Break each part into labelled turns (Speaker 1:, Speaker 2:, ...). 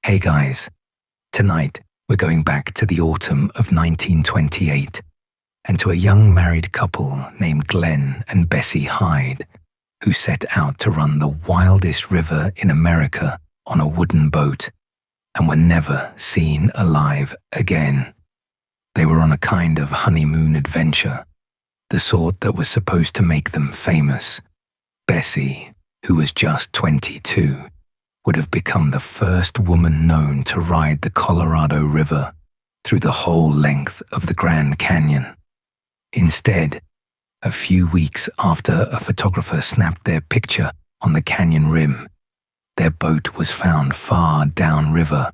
Speaker 1: Hey guys, tonight we're going back to the autumn of 1928 and to a young married couple named Glen and Bessie Hyde who set out to run the wildest river in America on a wooden boat and were never seen alive again. They were on a kind of honeymoon adventure, the sort that was supposed to make them famous. Bessie, who was just 22, would have become the first woman known to ride the Colorado River through the whole length of the Grand Canyon. Instead, a few weeks after a photographer snapped their picture on the canyon rim, their boat was found far downriver,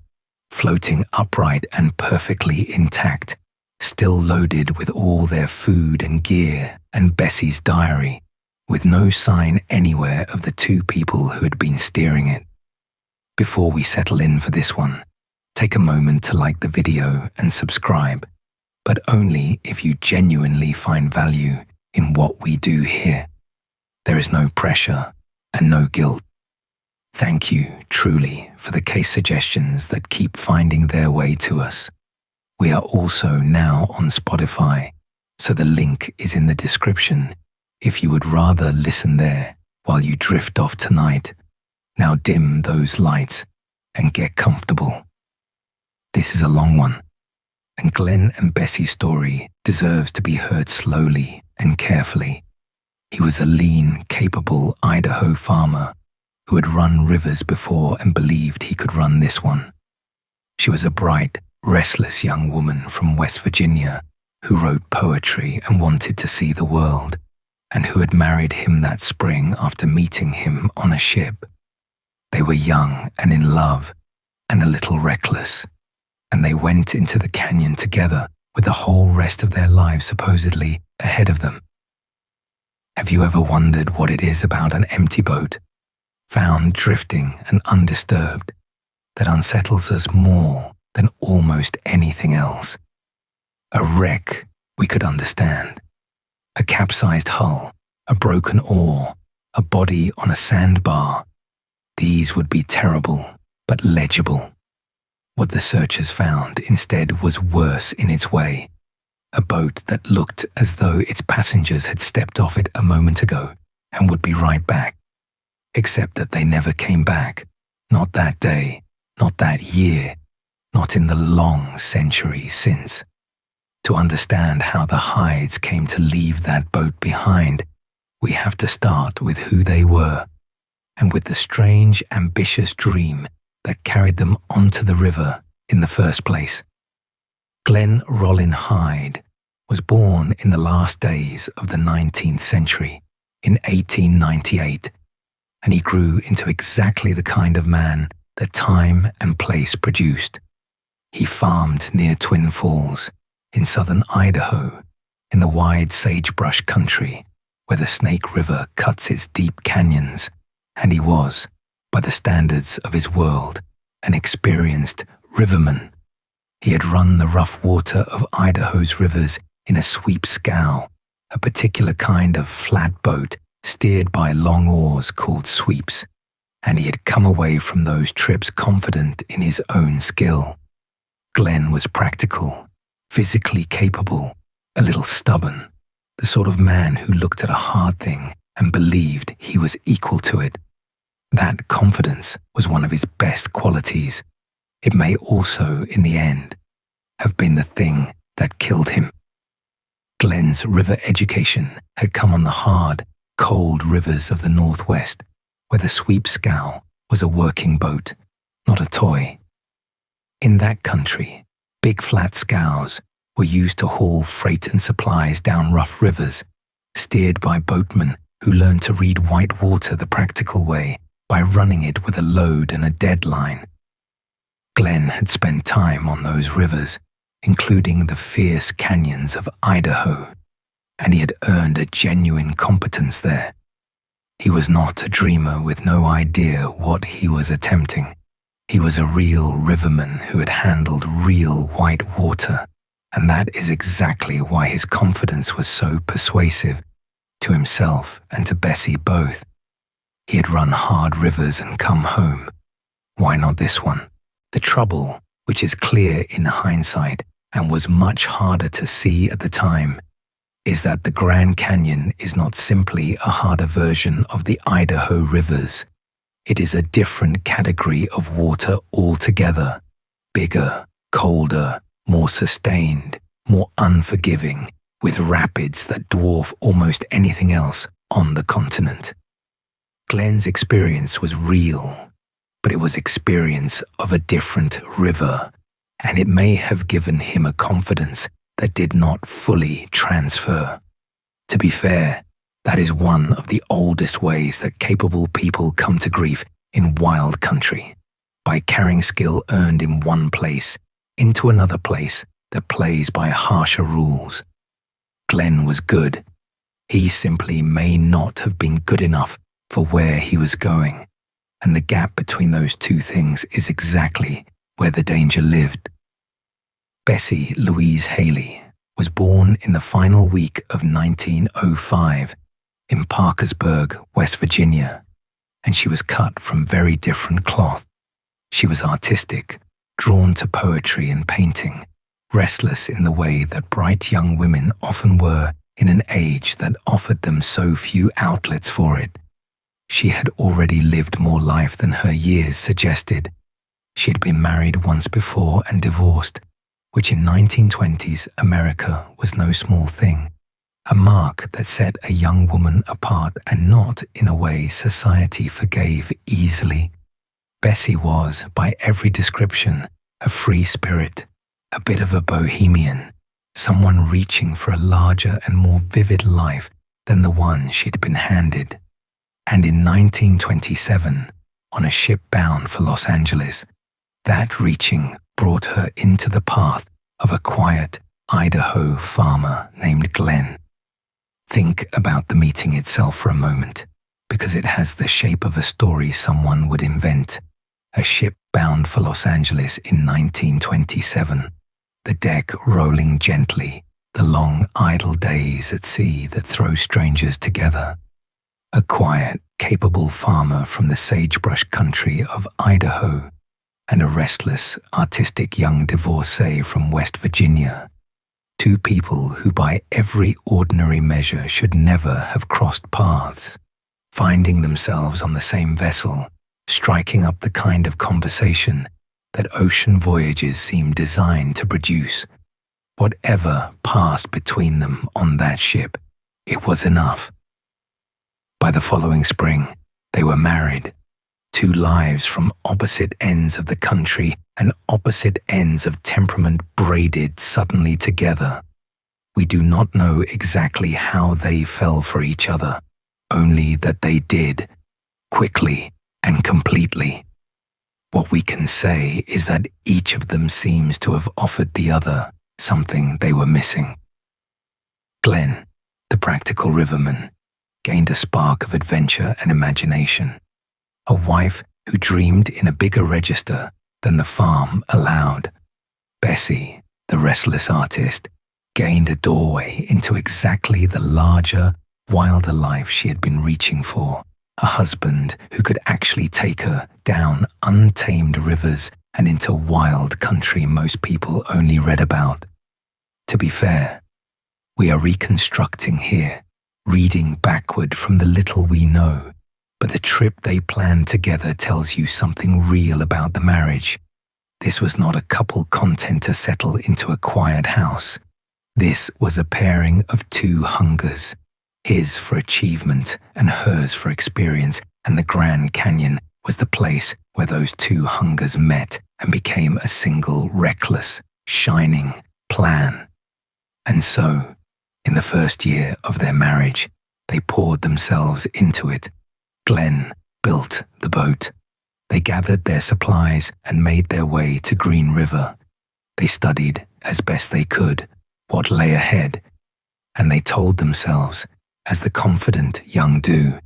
Speaker 1: floating upright and perfectly intact, still loaded with all their food and gear and Bessie's diary, with no sign anywhere of the two people who had been steering it. Before we settle in for this one, take a moment to like the video and subscribe, but only if you genuinely find value in what we do here. There is no pressure and no guilt. Thank you, truly, for the case suggestions that keep finding their way to us. We are also now on Spotify, so the link is in the description if you would rather listen there while you drift off tonight. Now dim those lights and get comfortable. This is a long one, and Glen and Bessie's story deserves to be heard slowly and carefully. He was a lean, capable Idaho farmer who had run rivers before and believed he could run this one. She was a bright, restless young woman from West Virginia who wrote poetry and wanted to see the world, and who had married him that spring after meeting him on a ship. They were young and in love and a little reckless, and they went into the canyon together with the whole rest of their lives supposedly ahead of them. Have you ever wondered what it is about an empty boat, found drifting and undisturbed, that unsettles us more than almost anything else? A wreck we could understand. A capsized hull, a broken oar, a body on a sandbar. These would be terrible, but legible. What the searchers found instead was worse in its way. A boat that looked as though its passengers had stepped off it a moment ago and would be right back. Except that they never came back. Not that day, not that year, not in the long century since. To understand how the Hydes came to leave that boat behind, we have to start with who they were, and with the strange, ambitious dream that carried them onto the river in the first place. Glen Rollin Hyde was born in the last days of the 19th century, in 1898, and he grew into exactly the kind of man that time and place produced. He farmed near Twin Falls, in southern Idaho, in the wide sagebrush country where the Snake River cuts its deep canyons, and he was, by the standards of his world, an experienced riverman. He had run the rough water of Idaho's rivers in a sweep scow, a particular kind of flat boat steered by long oars called sweeps, and he had come away from those trips confident in his own skill. Glen was practical, physically capable, a little stubborn, the sort of man who looked at a hard thing and believed he was equal to it. That confidence was one of his best qualities. It may also, in the end, have been the thing that killed him. Glen's river education had come on the hard, cold rivers of the Northwest, where the sweep scow was a working boat, not a toy. In that country, big flat scows were used to haul freight and supplies down rough rivers, steered by boatmen who learned to read white water the practical way by running it with a load and a deadline. Glen had spent time on those rivers, including the fierce canyons of Idaho, and he had earned a genuine competence there. He was not a dreamer with no idea what he was attempting. He was a real riverman who had handled real white water, and that is exactly why his confidence was so persuasive, to himself and to Bessie both. He had run hard rivers and come home. Why not this one? The trouble, which is clear in hindsight and was much harder to see at the time, is that the Grand Canyon is not simply a harder version of the Idaho rivers. It is a different category of water altogether. Bigger, colder, more sustained, more unforgiving, with rapids that dwarf almost anything else on the continent. Glen's experience was real, but it was experience of a different river, and it may have given him a confidence that did not fully transfer. To be fair, that is one of the oldest ways that capable people come to grief in wild country, by carrying skill earned in one place into another place that plays by harsher rules. Glen was good. He simply may not have been good enough for where he was going, and the gap between those two things is exactly where the danger lived. Bessie Louise Haley was born in the final week of 1905 in Parkersburg, West Virginia, and she was cut from very different cloth. She was artistic, drawn to poetry and painting, restless in the way that bright young women often were in an age that offered them so few outlets for it. She had already lived more life than her years suggested. She had been married once before and divorced, which in 1920s America was no small thing, a mark that set a young woman apart and not in a way society forgave easily. Bessie was, by every description, a free spirit, a bit of a bohemian, someone reaching for a larger and more vivid life than the one she'd been handed. And in 1927, on a ship bound for Los Angeles, that reaching brought her into the path of a quiet Idaho farmer named Glen. Think about the meeting itself for a moment, because it has the shape of a story someone would invent. A ship bound for Los Angeles in 1927, the deck rolling gently, the long idle days at sea that throw strangers together. A quiet, capable farmer from the sagebrush country of Idaho, and a restless, artistic young divorcee from West Virginia. Two people who by every ordinary measure should never have crossed paths, finding themselves on the same vessel, striking up the kind of conversation that ocean voyages seem designed to produce. Whatever passed between them on that ship, it was enough. By the following spring, they were married. Two lives from opposite ends of the country and opposite ends of temperament braided suddenly together. We do not know exactly how they fell for each other, only that they did, quickly and completely. What we can say is that each of them seems to have offered the other something they were missing. Glen, the practical riverman, gained a spark of adventure and imagination. A wife who dreamed in a bigger register than the farm allowed. Bessie, the restless artist, gained a doorway into exactly the larger, wilder life she had been reaching for. A husband who could actually take her down untamed rivers and into wild country most people only read about. To be fair, we are reconstructing here, reading backward from the little we know, but the trip they planned together tells you something real about the marriage. This was not a couple content to settle into a quiet house. This was a pairing of two hungers, his for achievement and hers for experience, and the Grand Canyon was the place where those two hungers met and became a single reckless, shining plan. And so, in the first year of their marriage, they poured themselves into it. Glen built the boat. They gathered their supplies and made their way to Green River. They studied, as best they could, what lay ahead, and they told themselves, as the confident young do,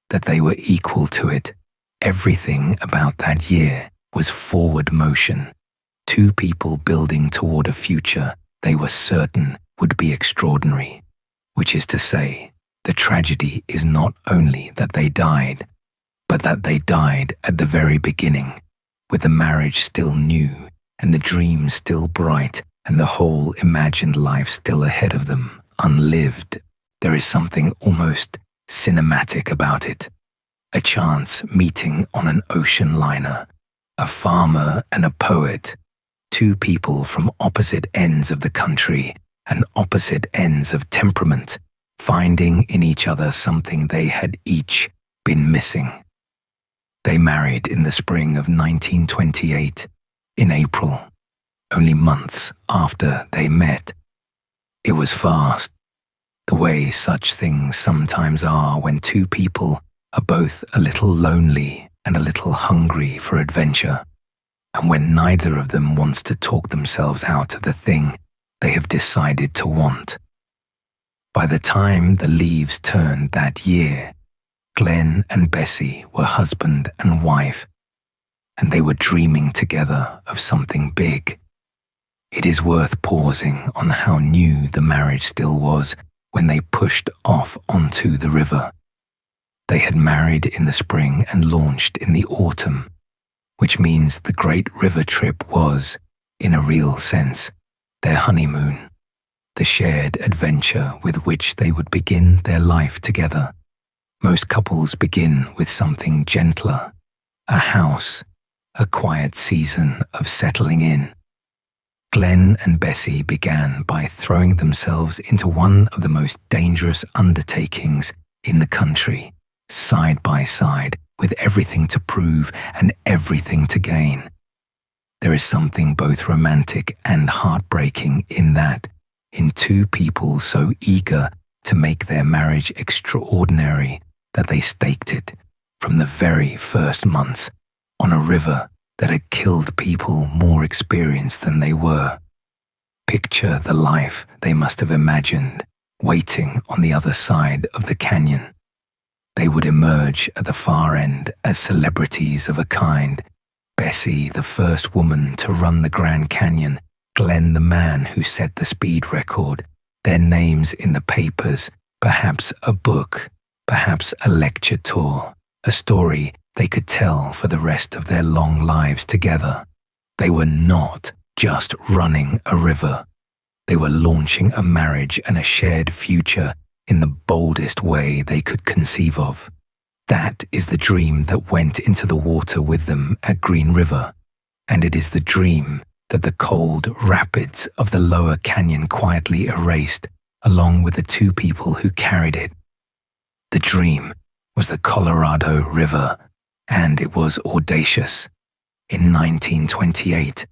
Speaker 1: that they were equal to it. Everything about that year was forward motion. Two people building toward a future they were certain would be extraordinary, which is to say, the tragedy is not only that they died, but that they died at the very beginning, with the marriage still new and the dream still bright and the whole imagined life still ahead of them, unlived. There is something almost cinematic about it. A chance meeting on an ocean liner, a farmer and a poet, two people from opposite ends of the country and opposite ends of temperament, finding in each other something they had each been missing. They married in the spring of 1928, in April, only months after they met. It was fast, the way such things sometimes are when two people are both a little lonely and a little hungry for adventure, and when neither of them wants to talk themselves out of the thing they have decided to want. By the time the leaves turned that year, Glen and Bessie were husband and wife, and they were dreaming together of something big. It is worth pausing on how new the marriage still was when they pushed off onto the river. They had married in the spring and launched in the autumn, which means the great river trip was, in a real sense, their honeymoon, the shared adventure with which they would begin their life together. Most couples begin with something gentler, a house, a quiet season of settling in. Glen and Bessie began by throwing themselves into one of the most dangerous undertakings in the country, side by side, with everything to prove and everything to gain. There is something both romantic and heartbreaking in that, in two people so eager to make their marriage extraordinary that they staked it, from the very first months, on a river that had killed people more experienced than they were. Picture the life they must have imagined, waiting on the other side of the canyon. They would emerge at the far end as celebrities of a kind. Bessie, the first woman to run the Grand Canyon, Glen, the man who set the speed record, their names in the papers, perhaps a book, perhaps a lecture tour, a story they could tell for the rest of their long lives together. They were not just running a river. They were launching a marriage and a shared future in the boldest way they could conceive of. That is the dream that went into the water with them at Green River, and it is the dream that the cold rapids of the lower canyon quietly erased, along with the two people who carried it. The dream was the Colorado River, and it was audacious. In 1928,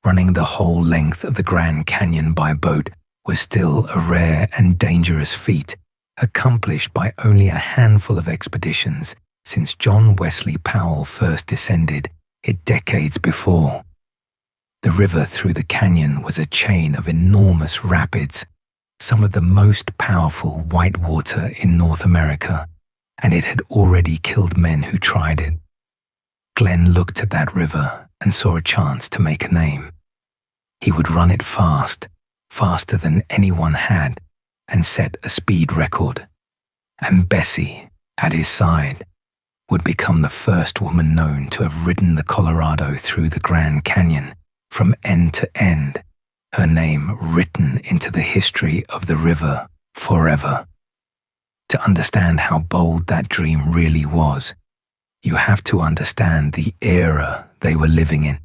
Speaker 1: running the whole length of the Grand Canyon by boat was still a rare and dangerous feat, accomplished by only a handful of expeditions since John Wesley Powell first descended it decades before. The river through the canyon was a chain of enormous rapids, some of the most powerful whitewater in North America, and it had already killed men who tried it. Glen looked at that river and saw a chance to make a name. He would run it fast, faster than anyone had, and set a speed record. And Bessie, at his side, would become the first woman known to have ridden the Colorado through the Grand Canyon from end to end, her name written into the history of the river forever. To understand how bold that dream really was, you have to understand the era they were living in.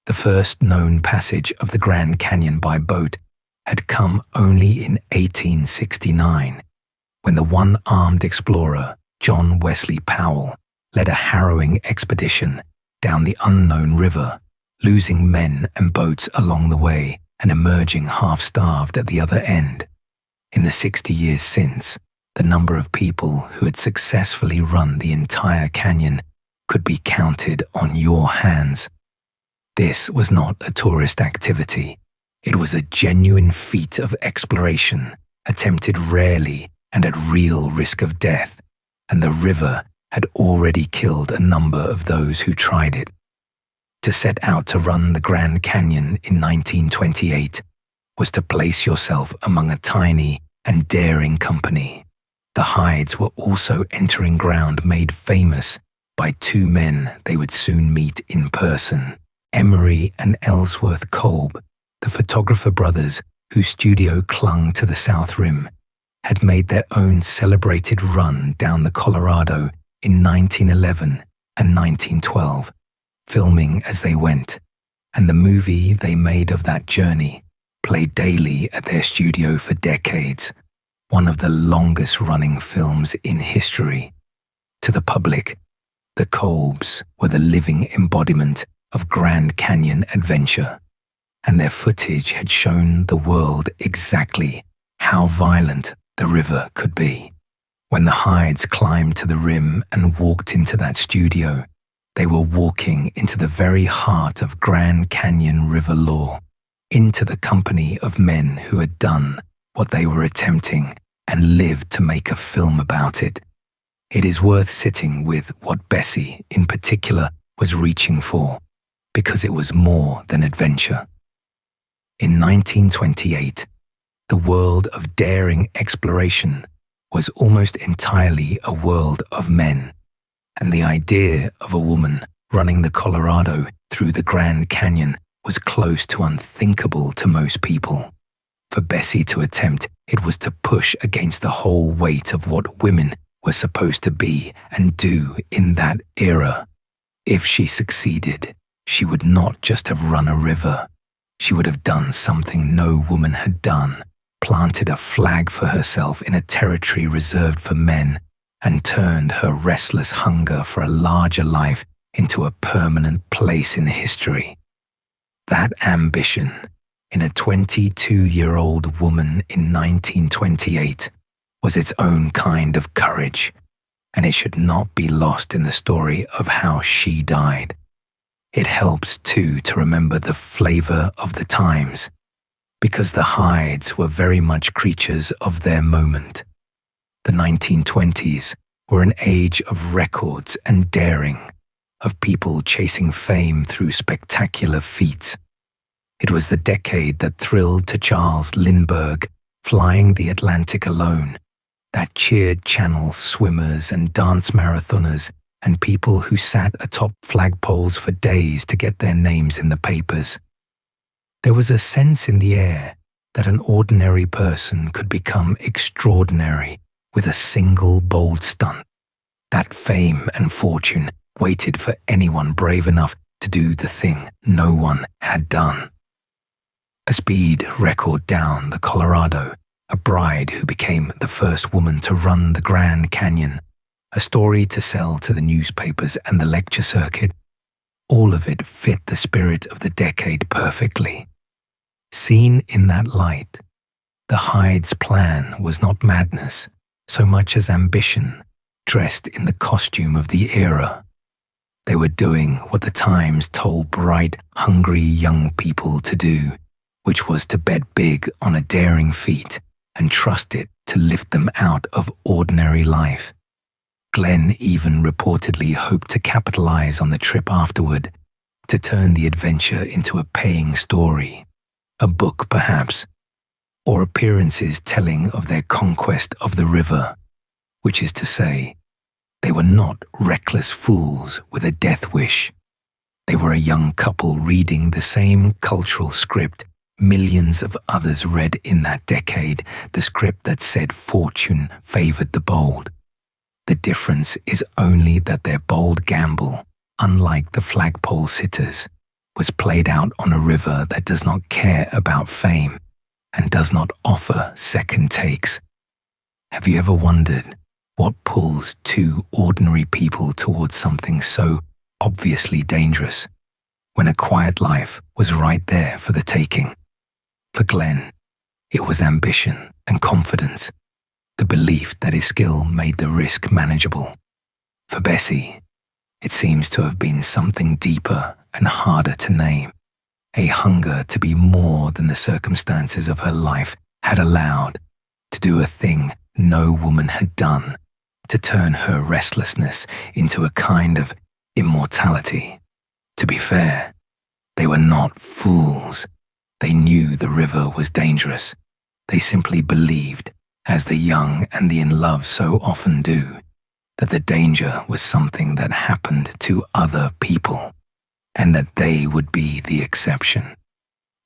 Speaker 1: The first known passage of the Grand Canyon by boat had come only in 1869, when the one-armed explorer, John Wesley Powell, led a harrowing expedition down the unknown river, losing men and boats along the way and emerging half-starved at the other end. In the 60 years since, the number of people who had successfully run the entire canyon could be counted on your hands. This was not a tourist activity. It was a genuine feat of exploration, attempted rarely and at real risk of death, and the river had already killed a number of those who tried it. To set out to run the Grand Canyon in 1928 was to place yourself among a tiny and daring company. The Hydes were also entering ground made famous by two men they would soon meet in person, Emery and Ellsworth Kolb, the photographer brothers whose studio clung to the South Rim, had made their own celebrated run down the Colorado in 1911 and 1912, filming as they went, and the movie they made of that journey played daily at their studio for decades, one of the longest-running films in history. To the public, the Kolbs were the living embodiment of Grand Canyon adventure, and their footage had shown the world exactly how violent the river could be. When the Hydes climbed to the rim and walked into that studio, they were walking into the very heart of Grand Canyon River lore, into the company of men who had done what they were attempting and lived to make a film about it. It is worth sitting with what Bessie, in particular, was reaching for, because it was more than adventure. In 1928, the world of daring exploration was almost entirely a world of men, and the idea of a woman running the Colorado through the Grand Canyon was close to unthinkable to most people. For Bessie to attempt it was to push against the whole weight of what women were supposed to be and do in that era. If she succeeded, she would not just have run a river. She would have done something no woman had done, planted a flag for herself in a territory reserved for men, and turned her restless hunger for a larger life into a permanent place in history. That ambition, in a 22-year-old woman in 1928, was its own kind of courage, and it should not be lost in the story of how she died. It helps, too, to remember the flavor of the times, because the Hydes were very much creatures of their moment. The 1920s were an age of records and daring, of people chasing fame through spectacular feats. It was the decade that thrilled to Charles Lindbergh flying the Atlantic alone, that cheered channel swimmers and dance marathoners and people who sat atop flagpoles for days to get their names in the papers. There was a sense in the air that an ordinary person could become extraordinary with a single bold stunt. That fame and fortune waited for anyone brave enough to do the thing no one had done. A speed record down the Colorado, a bride who became the first woman to run the Grand Canyon, a story to sell to the newspapers and the lecture circuit. All of it fit the spirit of the decade perfectly. Seen in that light, the Hydes' plan was not madness so much as ambition, dressed in the costume of the era. They were doing what the Times told bright, hungry young people to do, which was to bet big on a daring feat and trust it to lift them out of ordinary life. Glen even reportedly hoped to capitalize on the trip afterward, to turn the adventure into a paying story, a book perhaps, or appearances telling of their conquest of the river, which is to say, they were not reckless fools with a death wish. They were a young couple reading the same cultural script millions of others read in that decade, the script that said fortune favored the bold. The difference is only that their bold gamble, unlike the flagpole sitters, was played out on a river that does not care about fame and does not offer second takes. Have you ever wondered what pulls two ordinary people towards something so obviously dangerous, when a quiet life was right there for the taking? For Glen, it was ambition and confidence, the belief that his skill made the risk manageable. For Bessie, it seems to have been something deeper and harder to name, a hunger to be more than the circumstances of her life had allowed, to do a thing no woman had done, to turn her restlessness into a kind of immortality. To be fair, they were not fools. They knew the river was dangerous. They simply believed, as the young and the in love so often do, that the danger was something that happened to other people, and that they would be the exception.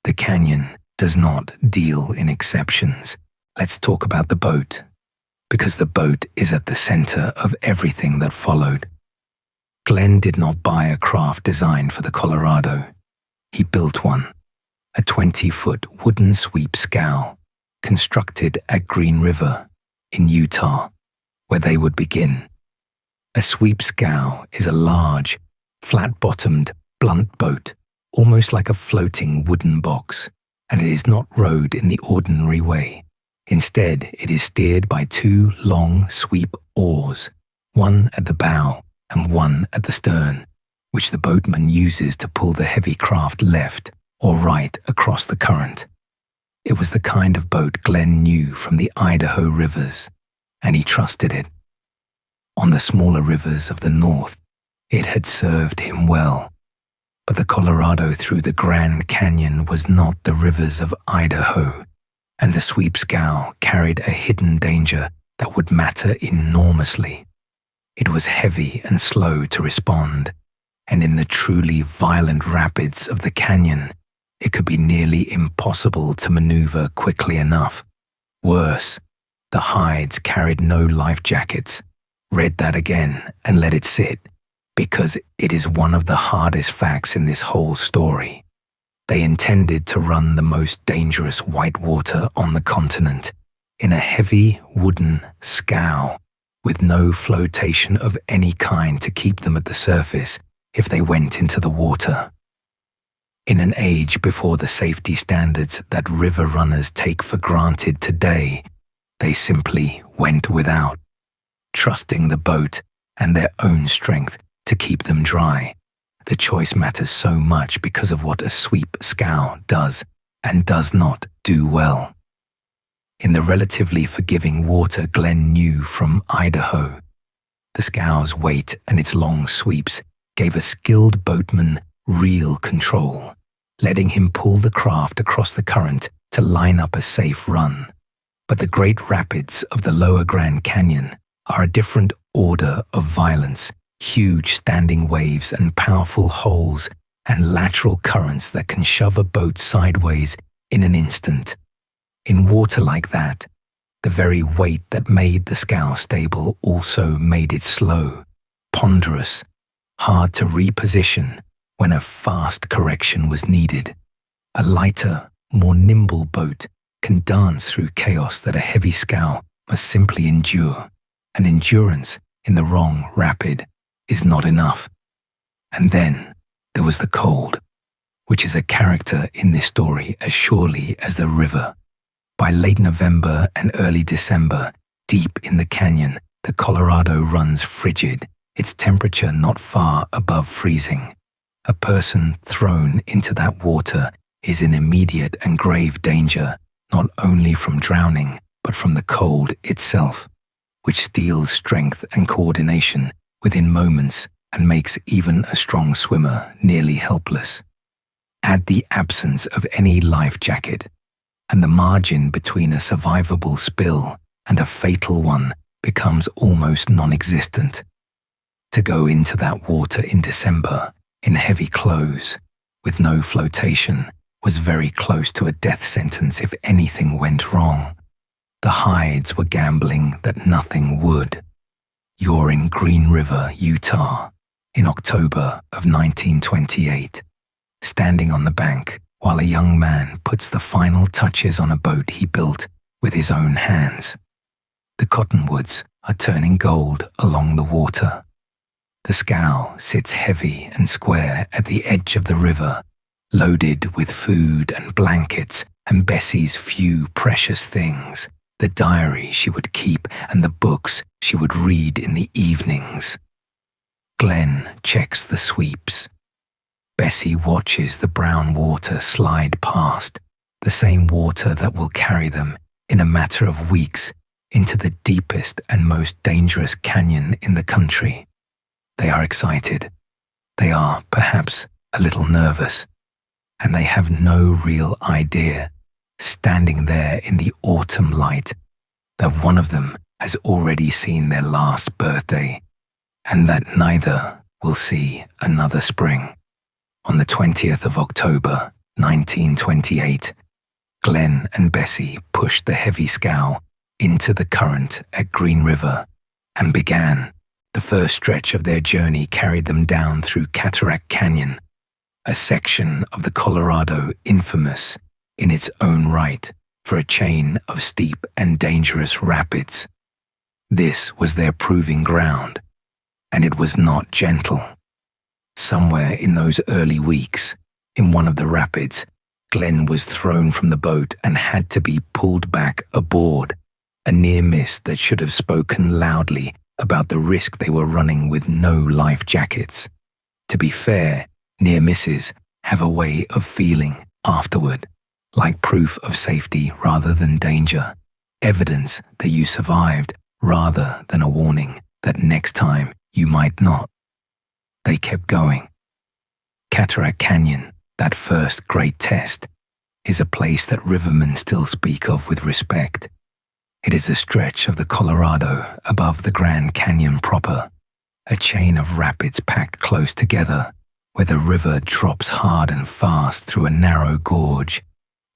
Speaker 1: The canyon does not deal in exceptions. Let's talk about the boat, because the boat is at the center of everything that followed. Glen did not buy a craft designed for the Colorado. He built one, a 20-foot wooden sweep scow, constructed at Green River in Utah, where they would begin. A sweep scow is a large, flat-bottomed, blunt boat, almost like a floating wooden box, and it is not rowed in the ordinary way. Instead, it is steered by two long sweep oars, one at the bow and one at the stern, which the boatman uses to pull the heavy craft left or right across the current. It was the kind of boat Glen knew from the Idaho rivers, and he trusted it. On the smaller rivers of the north, it had served him well, but the Colorado through the Grand Canyon was not the rivers of Idaho, and the sweep scow carried a hidden danger that would matter enormously. It was heavy and slow to respond, and in the truly violent rapids of the canyon, it could be nearly impossible to maneuver quickly enough. Worse, the Hydes carried no life jackets. Read that again and let it sit, because it is one of the hardest facts in this whole story. They intended to run the most dangerous whitewater on the continent in a heavy wooden scow with no flotation of any kind to keep them at the surface if they went into the water. In an age before the safety standards that river runners take for granted today, they simply went without, trusting the boat and their own strength to keep them dry. The choice matters so much because of what a sweep scow does and does not do well. In the relatively forgiving water Glen knew from Idaho, the scow's weight and its long sweeps gave a skilled boatman real control, letting him pull the craft across the current to line up a safe run. But the great rapids of the lower Grand Canyon are a different order of violence. Huge standing waves and powerful holes and lateral currents that can shove a boat sideways in an instant. In water like that, the very weight that made the scow stable also made it slow, ponderous, hard to reposition when a fast correction was needed. A lighter, more nimble boat can dance through chaos that a heavy scow must simply endure, and endurance in the wrong rapid is not enough. And then there was the cold, which is a character in this story as surely as the river. By late November and early December, deep in the canyon, the Colorado runs frigid, its temperature not far above freezing. A person thrown into that water is in immediate and grave danger, not only from drowning, but from the cold itself, which steals strength and coordination within moments and makes even a strong swimmer nearly helpless. Add the absence of any life jacket, and the margin between a survivable spill and a fatal one becomes almost non-existent. To go into that water in December, in heavy clothes, with no flotation, was very close to a death sentence if anything went wrong. The Hydes were gambling that nothing would. You're in Green River, Utah, in October of 1928, standing on the bank while a young man puts the final touches on a boat he built with his own hands. The cottonwoods are turning gold along the water. The scow sits heavy and square at the edge of the river, loaded with food and blankets and Bessie's few precious things, the diary she would keep and the books she would read in the evenings. Glen checks the sweeps. Bessie watches the brown water slide past, the same water that will carry them in a matter of weeks into the deepest and most dangerous canyon in the country. They are excited. They are, perhaps, a little nervous, and they have no real idea, standing there in the autumn light, that one of them has already seen their last birthday, and that neither will see another spring. On the 20th of October, 1928, Glen and Bessie pushed the heavy scow into the current at Green River and began. The first stretch of their journey carried them down through Cataract Canyon, a section of the Colorado infamous in its own right for a chain of steep and dangerous rapids. This was their proving ground, and it was not gentle. Somewhere in those early weeks, in one of the rapids, Glen was thrown from the boat and had to be pulled back aboard, a near miss that should have spoken loudly about the risk they were running with no life jackets. To be fair, near misses have a way of feeling afterward, like proof of safety rather than danger, evidence that you survived rather than a warning that next time you might not. They kept going. Cataract Canyon, that first great test, is a place that rivermen still speak of with respect. It is a stretch of the Colorado above the Grand Canyon proper, a chain of rapids packed close together, where the river drops hard and fast through a narrow gorge,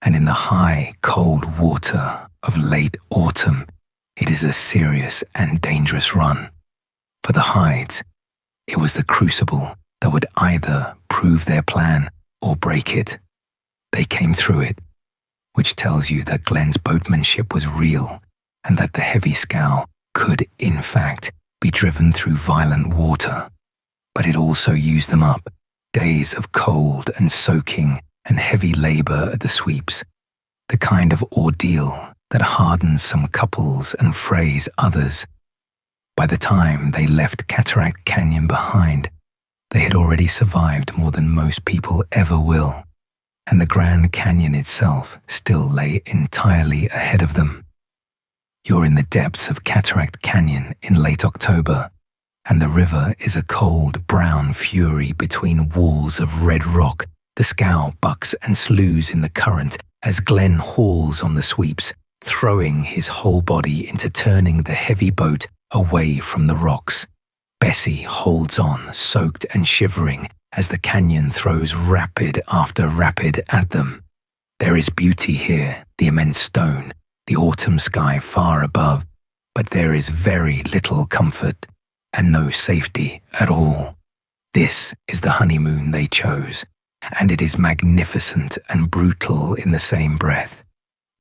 Speaker 1: and in the high, cold water of late autumn, it is a serious and dangerous run. For the Hydes, it was the crucible that would either prove their plan or break it. They came through it, which tells you that Glen's boatmanship was real, and that the heavy scow could, in fact, be driven through violent water. But it also used them up, days of cold and soaking and heavy labor at the sweeps, the kind of ordeal that hardens some couples and frays others. By the time they left Cataract Canyon behind, they had already survived more than most people ever will, and the Grand Canyon itself still lay entirely ahead of them. You're in the depths of Cataract Canyon in late October, and the river is a cold brown fury between walls of red rock. The scow bucks and slews in the current as Glen hauls on the sweeps, throwing his whole body into turning the heavy boat away from the rocks. Bessie holds on, soaked and shivering, as the canyon throws rapid after rapid at them. There is beauty here, the immense stone, the autumn sky far above, but there is very little comfort and no safety at all. This is the honeymoon they chose, and it is magnificent and brutal in the same breath.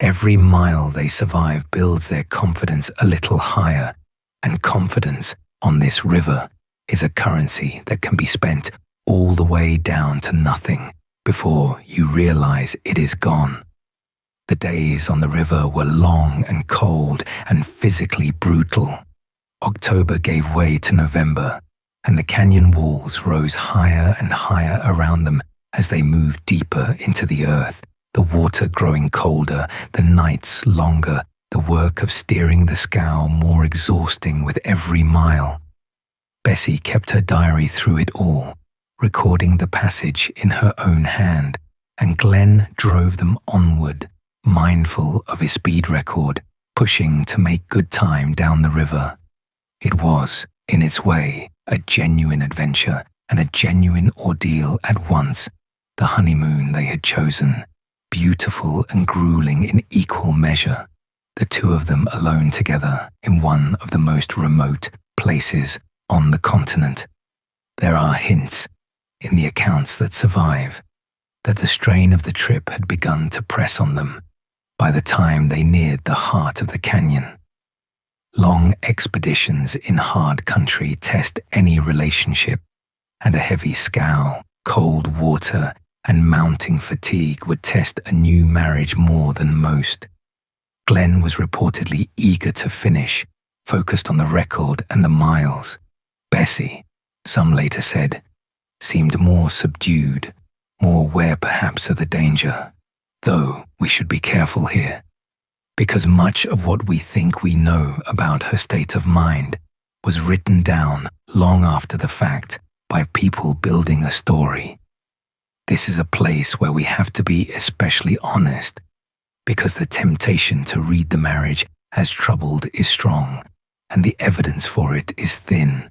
Speaker 1: Every mile they survive builds their confidence a little higher, and confidence on this river is a currency that can be spent all the way down to nothing before you realize it is gone. The days on the river were long and cold and physically brutal. October gave way to November, and the canyon walls rose higher and higher around them as they moved deeper into the earth, the water growing colder, the nights longer, the work of steering the scow more exhausting with every mile. Bessie kept her diary through it all, recording the passage in her own hand, and Glen drove them onward, mindful of his speed record, pushing to make good time down the river. It was, in its way, a genuine adventure and a genuine ordeal at once, the honeymoon they had chosen, beautiful and grueling in equal measure, the two of them alone together in one of the most remote places on the continent. There are hints, in the accounts that survive, that the strain of the trip had begun to press on them by the time they neared the heart of the canyon. Long expeditions in hard country test any relationship, and a heavy scow, cold water, and mounting fatigue would test a new marriage more than most. Glen was reportedly eager to finish, focused on the record and the miles. Bessie, some later said, seemed more subdued, more aware perhaps of the danger, though we should be careful here, because much of what we think we know about her state of mind was written down long after the fact by people building a story. This is a place where we have to be especially honest, because the temptation to read the marriage as troubled is strong, and the evidence for it is thin.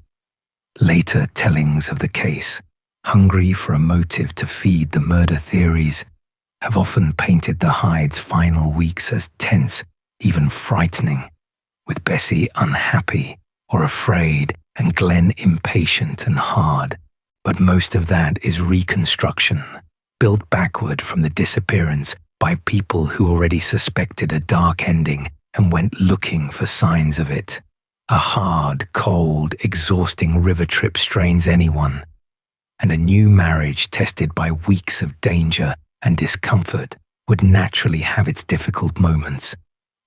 Speaker 1: Later tellings of the case, hungry for a motive to feed the murder theories, have often painted the Hydes' final weeks as tense, even frightening, with Bessie unhappy or afraid and Glen impatient and hard. But most of that is reconstruction, built backward from the disappearance by people who already suspected a dark ending and went looking for signs of it. A hard, cold, exhausting river trip strains anyone, and a new marriage tested by weeks of danger and discomfort would naturally have its difficult moments.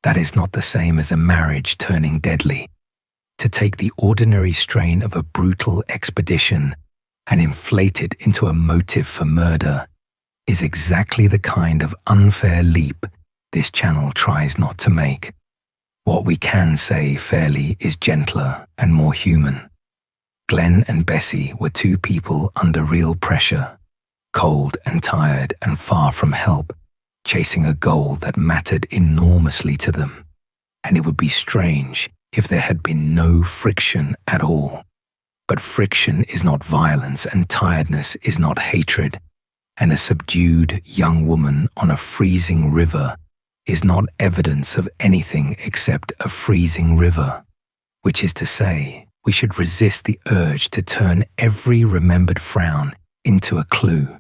Speaker 1: That is not the same as a marriage turning deadly. To take the ordinary strain of a brutal expedition and inflate it into a motive for murder is exactly the kind of unfair leap this channel tries not to make. What we can say fairly is gentler and more human. Glen and Bessie were two people under real pressure, cold and tired and far from help, chasing a goal that mattered enormously to them. And it would be strange if there had been no friction at all. But friction is not violence, and tiredness is not hatred, and a subdued young woman on a freezing river is not evidence of anything except a freezing river, which is to say, we should resist the urge to turn every remembered frown into a clue.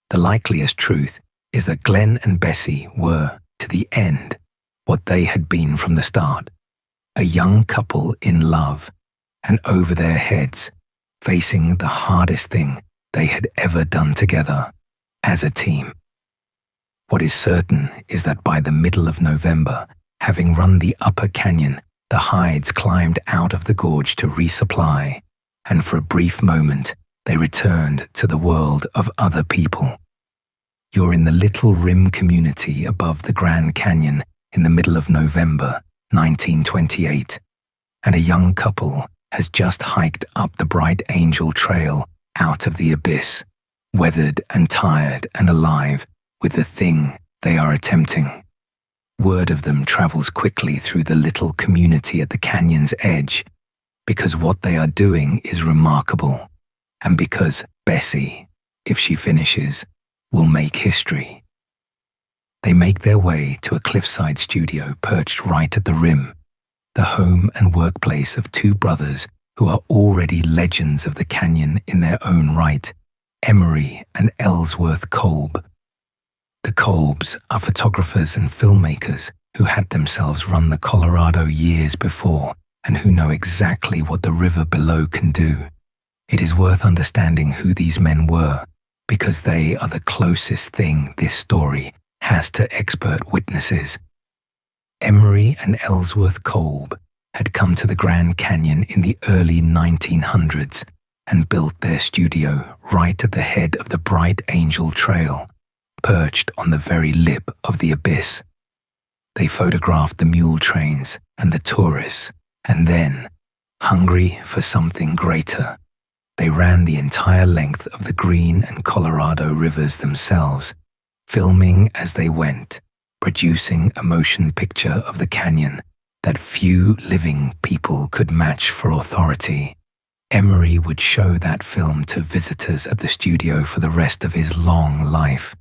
Speaker 1: The likeliest truth is that Glen and Bessie were, to the end, what they had been from the start, a young couple in love, and over their heads, facing the hardest thing they had ever done together, as a team. What is certain is that by the middle of November, having run the upper canyon, the Hydes climbed out of the gorge to resupply, and for a brief moment, they returned to the world of other people. You're in the Little Rim community above the Grand Canyon in the middle of November, 1928, and a young couple has just hiked up the Bright Angel Trail out of the abyss, weathered and tired and alive with the thing they are attempting. Word of them travels quickly through the little community at the canyon's edge, because what they are doing is remarkable, and because Bessie, if she finishes, will make history. They make their way to a cliffside studio perched right at the rim, the home and workplace of two brothers who are already legends of the canyon in their own right, Emery and Ellsworth Kolb. The Kolbs are photographers and filmmakers who had themselves run the Colorado years before and who know exactly what the river below can do. It is worth understanding who these men were, because they are the closest thing this story has to expert witnesses. Emery and Ellsworth Kolb had come to the Grand Canyon in the early 1900s and built their studio right at the head of the Bright Angel Trail, perched on the very lip of the abyss. They photographed the mule trains and the tourists, and then, hungry for something greater, they ran the entire length of the Green and Colorado rivers themselves, filming as they went, producing a motion picture of the canyon that few living people could match for authority. Emery would show that film to visitors at the studio for the rest of his long life.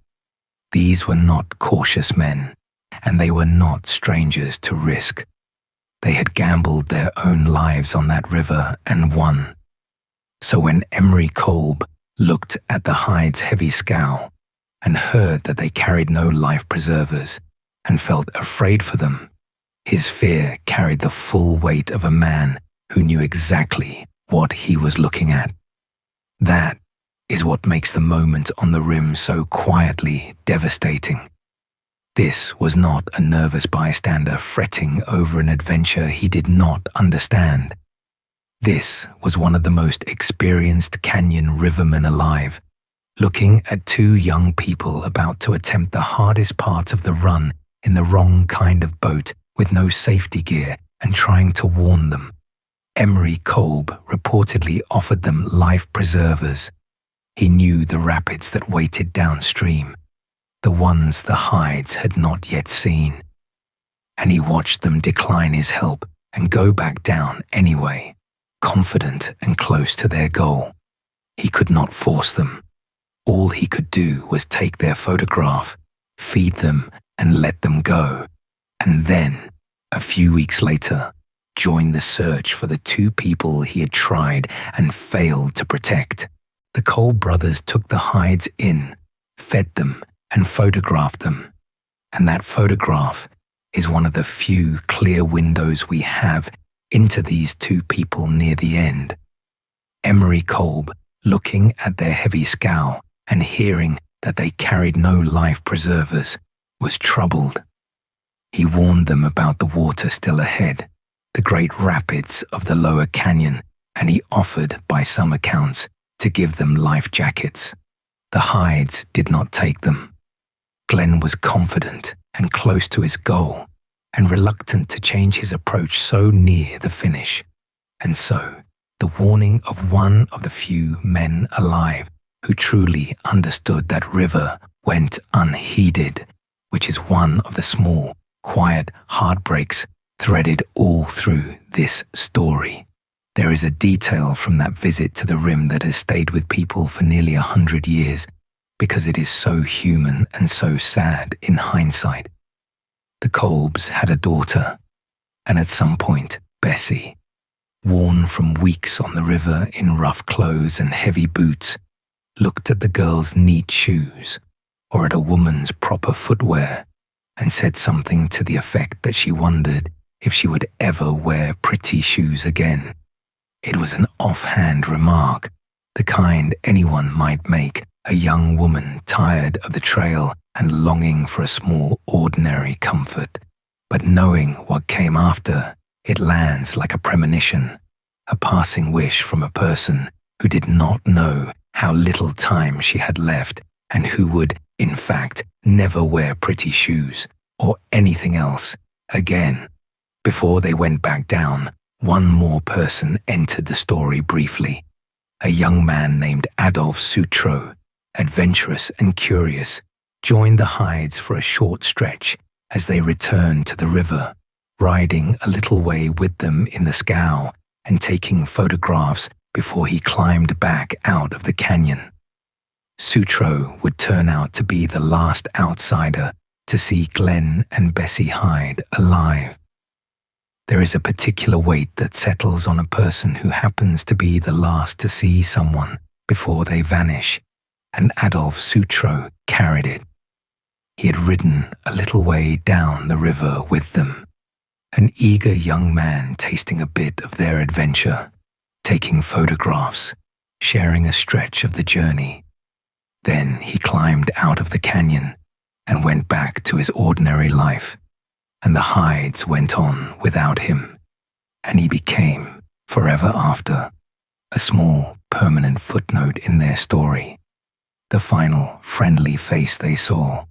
Speaker 1: These were not cautious men, and they were not strangers to risk. They had gambled their own lives on that river and won. So when Emery Kolb looked at the Hydes' heavy scow and heard that they carried no life preservers and felt afraid for them, his fear carried the full weight of a man who knew exactly what he was looking at. That is what makes the moment on the rim so quietly devastating. This was not a nervous bystander fretting over an adventure he did not understand. This was one of the most experienced canyon rivermen alive, looking at two young people about to attempt the hardest part of the run in the wrong kind of boat with no safety gear and trying to warn them. Emery Kolb reportedly offered them life preservers. He knew the rapids that waited downstream, the ones the Hydes had not yet seen, and he watched them decline his help and go back down anyway, confident and close to their goal. He could not force them. All he could do was take their photograph, feed them, and let them go. And then, a few weeks later, join the search for the two people he had tried and failed to protect. The Kolb brothers took the Hydes in, fed them, and photographed them. And that photograph is one of the few clear windows we have into these two people near the end. Emery Kolb, looking at their heavy scow and hearing that they carried no life preservers, was troubled. He warned them about the water still ahead, the great rapids of the lower canyon, and he offered, by some accounts, to give them life jackets. The Hydes did not take them. Glen was confident and close to his goal, and reluctant to change his approach so near the finish. And so, the warning of one of the few men alive who truly understood that river went unheeded, which is one of the small, quiet heartbreaks threaded all through this story. There is a detail from that visit to the rim that has stayed with people for nearly 100 years because it is so human and so sad in hindsight. The Kolbs had a daughter, and at some point, Bessie, worn from weeks on the river in rough clothes and heavy boots, looked at the girl's neat shoes or at a woman's proper footwear and said something to the effect that she wondered if she would ever wear pretty shoes again. It was an offhand remark, the kind anyone might make a young woman tired of the trail and longing for a small ordinary comfort. But knowing what came after, it lands like a premonition, a passing wish from a person who did not know how little time she had left and who would, in fact, never wear pretty shoes or anything else again. Before they went back down, one more person entered the story briefly. A young man named Adolphe Sutro, adventurous and curious, joined the Hydes for a short stretch as they returned to the river, riding a little way with them in the scow and taking photographs before he climbed back out of the canyon. Sutro would turn out to be the last outsider to see Glen and Bessie Hyde alive. There is a particular weight that settles on a person who happens to be the last to see someone before they vanish, and Adolphe Sutro carried it. He had ridden a little way down the river with them, an eager young man tasting a bit of their adventure, taking photographs, sharing a stretch of the journey. Then he climbed out of the canyon and went back to his ordinary life, and the Hydes went on without him, and he became, forever after, a small, permanent footnote in their story, the final, friendly face they saw.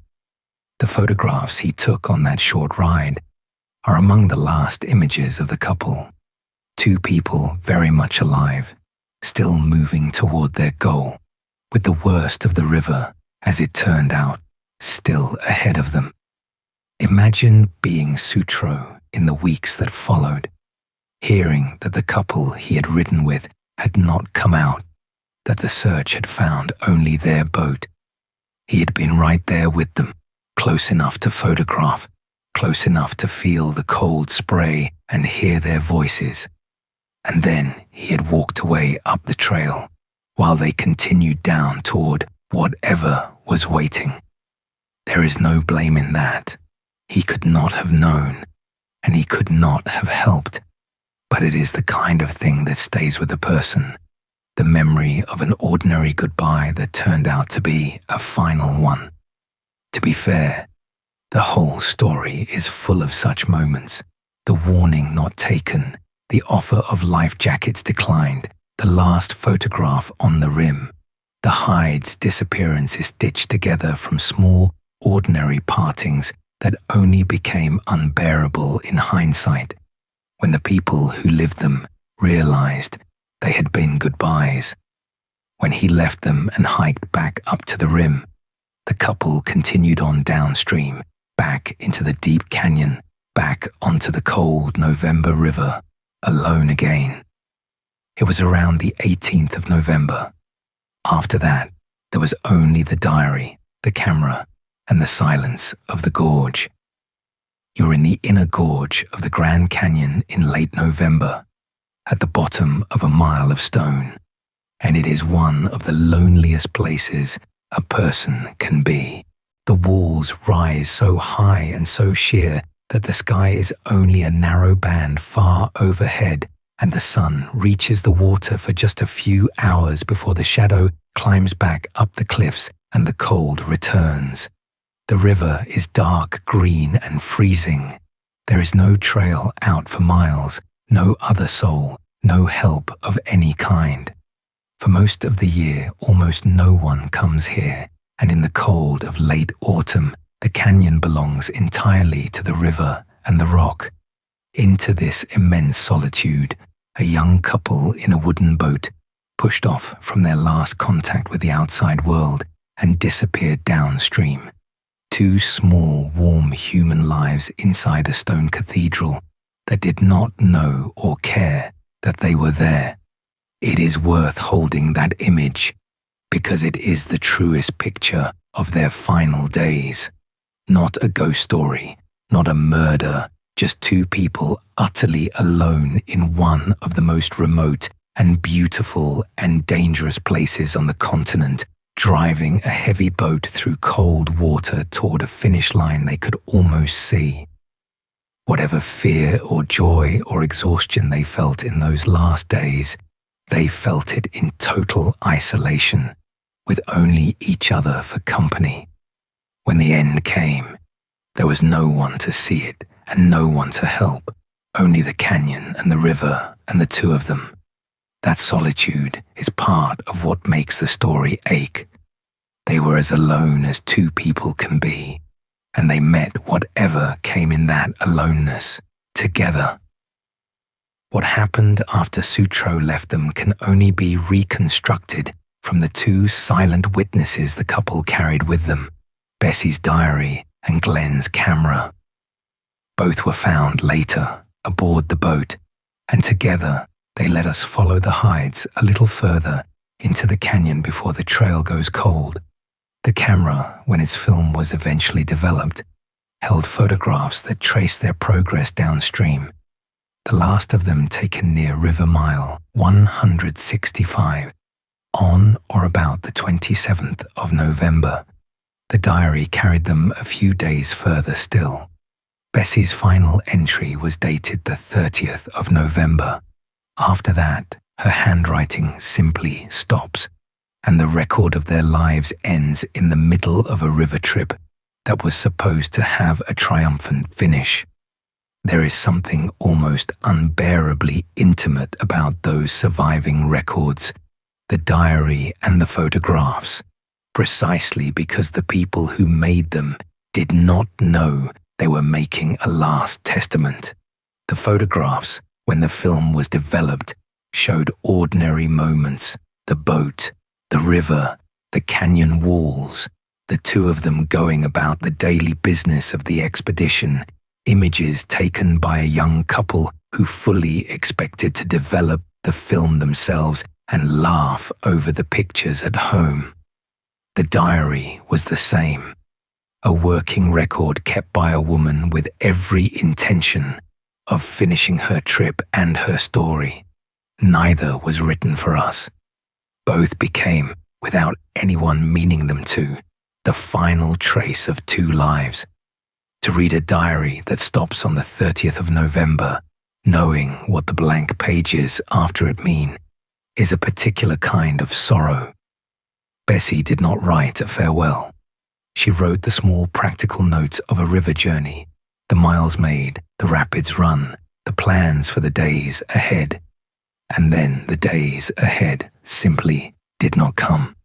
Speaker 1: The photographs he took on that short ride are among the last images of the couple, two people very much alive, still moving toward their goal, with the worst of the river, as it turned out, still ahead of them. Imagine being Sutro in the weeks that followed, hearing that the couple he had ridden with had not come out, that the search had found only their boat. He had been right there with them, close enough to photograph, close enough to feel the cold spray and hear their voices. And then he had walked away up the trail, while they continued down toward whatever was waiting. There is no blame in that. He could not have known, and he could not have helped. But it is the kind of thing that stays with a person, the memory of an ordinary goodbye that turned out to be a final one. To be fair, the whole story is full of such moments. The warning not taken, the offer of life jackets declined, the last photograph on the rim. The Hyde's disappearance is stitched together from small, ordinary partings that only became unbearable in hindsight, when the people who lived them realized they had been goodbyes. When he left them and hiked back up to the rim, the couple continued on downstream, back into the deep canyon, back onto the cold November river, alone again. It was around the 18th of November. After that, there was only the diary, the camera, and the silence of the gorge. You're in the inner gorge of the Grand Canyon in late November, at the bottom of a mile of stone, and it is one of the loneliest places a person can be. The walls rise so high and so sheer that the sky is only a narrow band far overhead, and the sun reaches the water for just a few hours before the shadow climbs back up the cliffs and the cold returns. The river is dark green and freezing. There is no trail out for miles, no other soul, no help of any kind. For most of the year, almost no one comes here, and in the cold of late autumn, the canyon belongs entirely to the river and the rock. Into this immense solitude, a young couple in a wooden boat pushed off from their last contact with the outside world and disappeared downstream. Two small, warm human lives inside a stone cathedral that did not know or care that they were there. It is worth holding that image because it is the truest picture of their final days. Not a ghost story, not a murder, just two people utterly alone in one of the most remote and beautiful and dangerous places on the continent, driving a heavy boat through cold water toward a finish line they could almost see. Whatever fear or joy or exhaustion they felt in those last days, they felt it in total isolation, with only each other for company. When the end came, there was no one to see it and no one to help, only the canyon and the river and the two of them. That solitude is part of what makes the story ache. They were as alone as two people can be, and they met whatever came in that aloneness, together. What happened after Sutro left them can only be reconstructed from the two silent witnesses the couple carried with them, Bessie's diary and Glen's camera. Both were found later, aboard the boat, and together they let us follow the Hydes a little further into the canyon before the trail goes cold. The camera, when its film was eventually developed, held photographs that traced their progress downstream, the last of them taken near River Mile 165, on or about the 27th of November. The diary carried them a few days further still. Bessie's final entry was dated the 30th of November. After that, her handwriting simply stops, and the record of their lives ends in the middle of a river trip that was supposed to have a triumphant finish. There is something almost unbearably intimate about those surviving records, the diary and the photographs, precisely because the people who made them did not know they were making a last testament. The photographs, when the film was developed, showed ordinary moments, the boat, the river, the canyon walls, the two of them going about the daily business of the expedition, images taken by a young couple who fully expected to develop the film themselves and laugh over the pictures at home. The diary was the same, a working record kept by a woman with every intention of finishing her trip and her story. Neither was written for us. Both became, without anyone meaning them to, the final trace of two lives. To read a diary that stops on the 30th of November, knowing what the blank pages after it mean, is a particular kind of sorrow. Bessie did not write a farewell. She wrote the small practical notes of a river journey, the miles made, the rapids run, the plans for the days ahead. And then the days ahead simply did not come.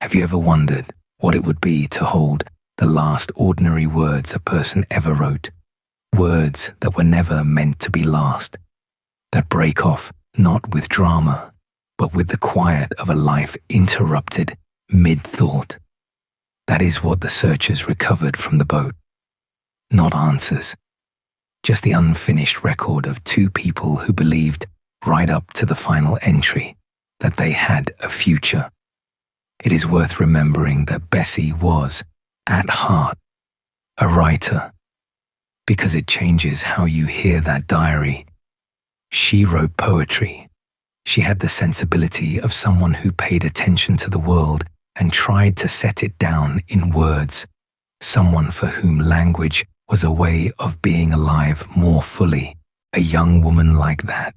Speaker 1: Have you ever wondered what it would be to hold the last ordinary words a person ever wrote? Words that were never meant to be last, that break off not with drama, but with the quiet of a life interrupted mid-thought. That is what the searchers recovered from the boat. Not answers, just the unfinished record of two people who believed, right up to the final entry, that they had a future. It is worth remembering that Bessie was, at heart, a writer, because it changes how you hear that diary. She wrote poetry. She had the sensibility of someone who paid attention to the world and tried to set it down in words, someone for whom language was a way of being alive more fully, a young woman like that,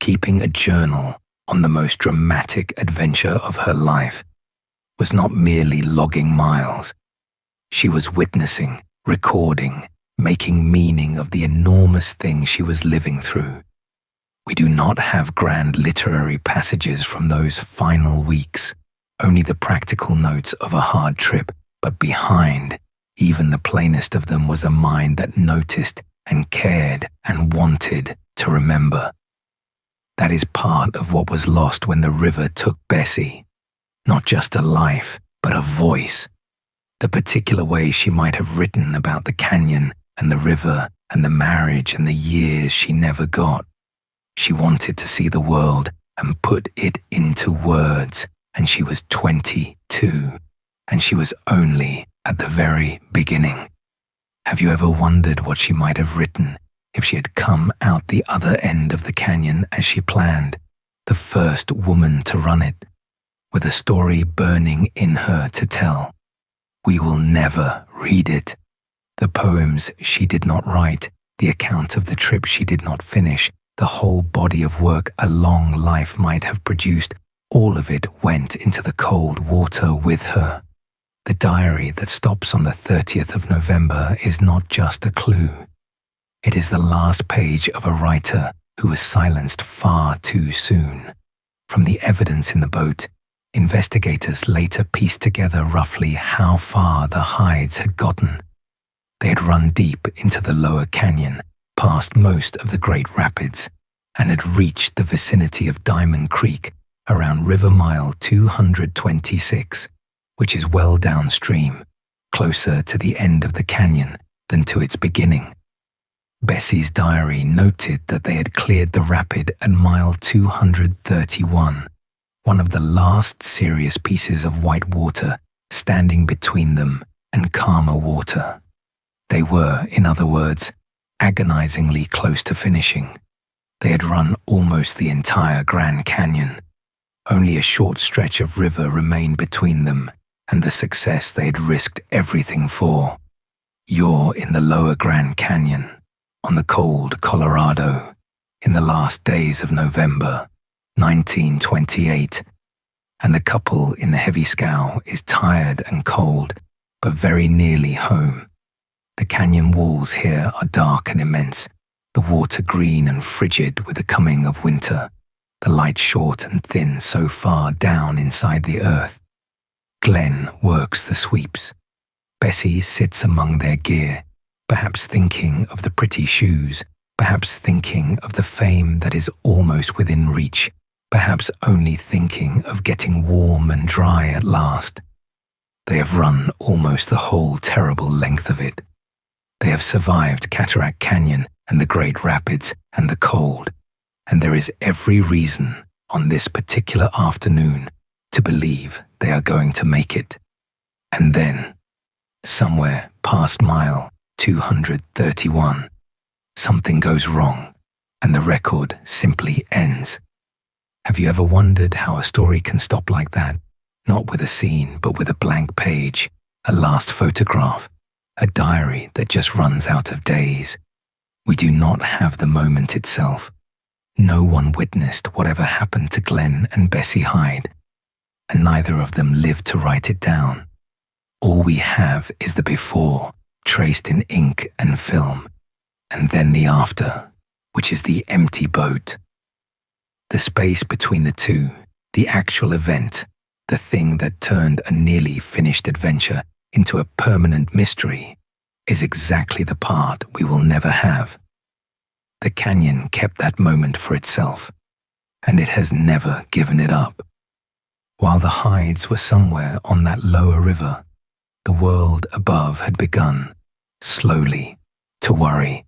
Speaker 1: keeping a journal on the most dramatic adventure of her life, was not merely logging miles. She was witnessing, recording, making meaning of the enormous thing she was living through. We do not have grand literary passages from those final weeks, only the practical notes of a hard trip, but behind even the plainest of them was a mind that noticed and cared and wanted to remember. That is part of what was lost when the river took Bessie. Not just a life, but a voice. The particular way she might have written about the canyon and the river and the marriage and the years she never got. She wanted to see the world and put it into words, and she was 22, and she was only at the very beginning. Have you ever wondered what she might have written if she had come out the other end of the canyon as she planned, the first woman to run it, with a story burning in her to tell? We will never read it. The poems she did not write, the account of the trip she did not finish, the whole body of work a long life might have produced, all of it went into the cold water with her. The diary that stops on the 30th of November is not just a clue. It is the last page of a writer who was silenced far too soon. From the evidence in the boat, investigators later pieced together roughly how far the Hydes had gotten. They had run deep into the lower canyon, past most of the Great Rapids, and had reached the vicinity of Diamond Creek around River Mile 226, which is well downstream, closer to the end of the canyon than to its beginning. Bessie's diary noted that they had cleared the rapid at mile 231, one of the last serious pieces of white water standing between them and calmer water. They were, in other words, agonizingly close to finishing. They had run almost the entire Grand Canyon. Only a short stretch of river remained between them and the success they had risked everything for. You're in the lower Grand Canyon, on the cold Colorado, in the last days of November, 1928, and the couple in the heavy scow is tired and cold, but very nearly home. The canyon walls here are dark and immense, the water green and frigid with the coming of winter, the light short and thin so far down inside the earth. Glen works the sweeps. Bessie sits among their gear, perhaps thinking of the pretty shoes, perhaps thinking of the fame that is almost within reach, perhaps only thinking of getting warm and dry at last. They have run almost the whole terrible length of it. They have survived Cataract Canyon and the Great Rapids and the cold, and there is every reason on this particular afternoon to believe they are going to make it. And then, somewhere past mile 231, something goes wrong, and the record simply ends. Have you ever wondered how a story can stop like that? Not with a scene, but with a blank page, a last photograph, a diary that just runs out of days. We do not have the moment itself. No one witnessed whatever happened to Glen and Bessie Hyde, and neither of them lived to write it down. All we have is the before, traced in ink and film, and then the after, which is the empty boat. The space between the two, the actual event, the thing that turned a nearly finished adventure into a permanent mystery, is exactly the part we will never have. The canyon kept that moment for itself, and it has never given it up. While the Hydes were somewhere on that lower river, the world above had begun, slowly, to worry.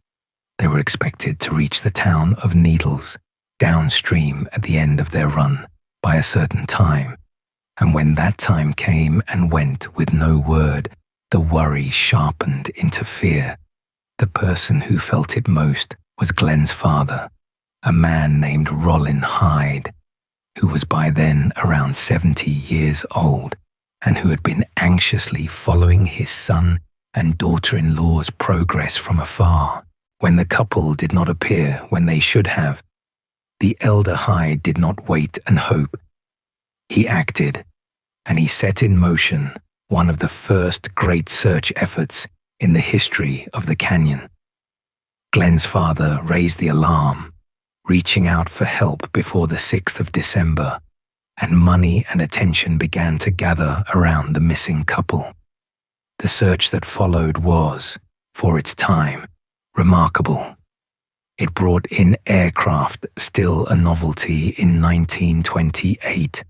Speaker 1: They were expected to reach the town of Needles, downstream at the end of their run, by a certain time. And when that time came and went with no word, the worry sharpened into fear. The person who felt it most was Glen's father, a man named Rollin Hyde, who was by then around 70 years old and who had been anxiously following his son and daughter-in-law's progress from afar. When the couple did not appear when they should have, the elder Hyde did not wait and hope. He acted, and he set in motion one of the first great search efforts in the history of the canyon. Glen's father raised the alarm, reaching out for help before the 6th of December, and money and attention began to gather around the missing couple. The search that followed was, for its time, remarkable. It brought in aircraft, still a novelty in 1928,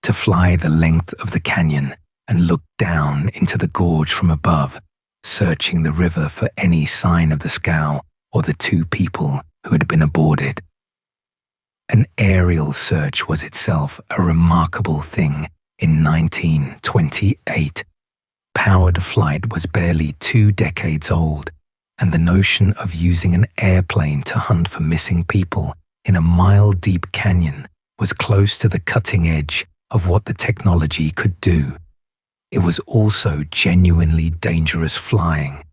Speaker 1: to fly the length of the canyon and look down into the gorge from above, searching the river for any sign of the scow or the two people who had been aboard it. An aerial search was itself a remarkable thing in 1928. Powered flight was barely 2 decades old, and the notion of using an airplane to hunt for missing people in a mile-deep canyon was close to the cutting edge of what the technology could do. It was also genuinely dangerous flying,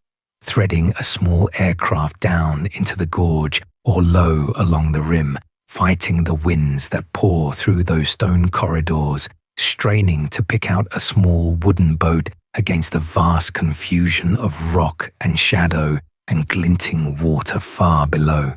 Speaker 1: threading a small aircraft down into the gorge or low along the rim, fighting the winds that pour through those stone corridors, straining to pick out a small wooden boat against the vast confusion of rock and shadow and glinting water far below.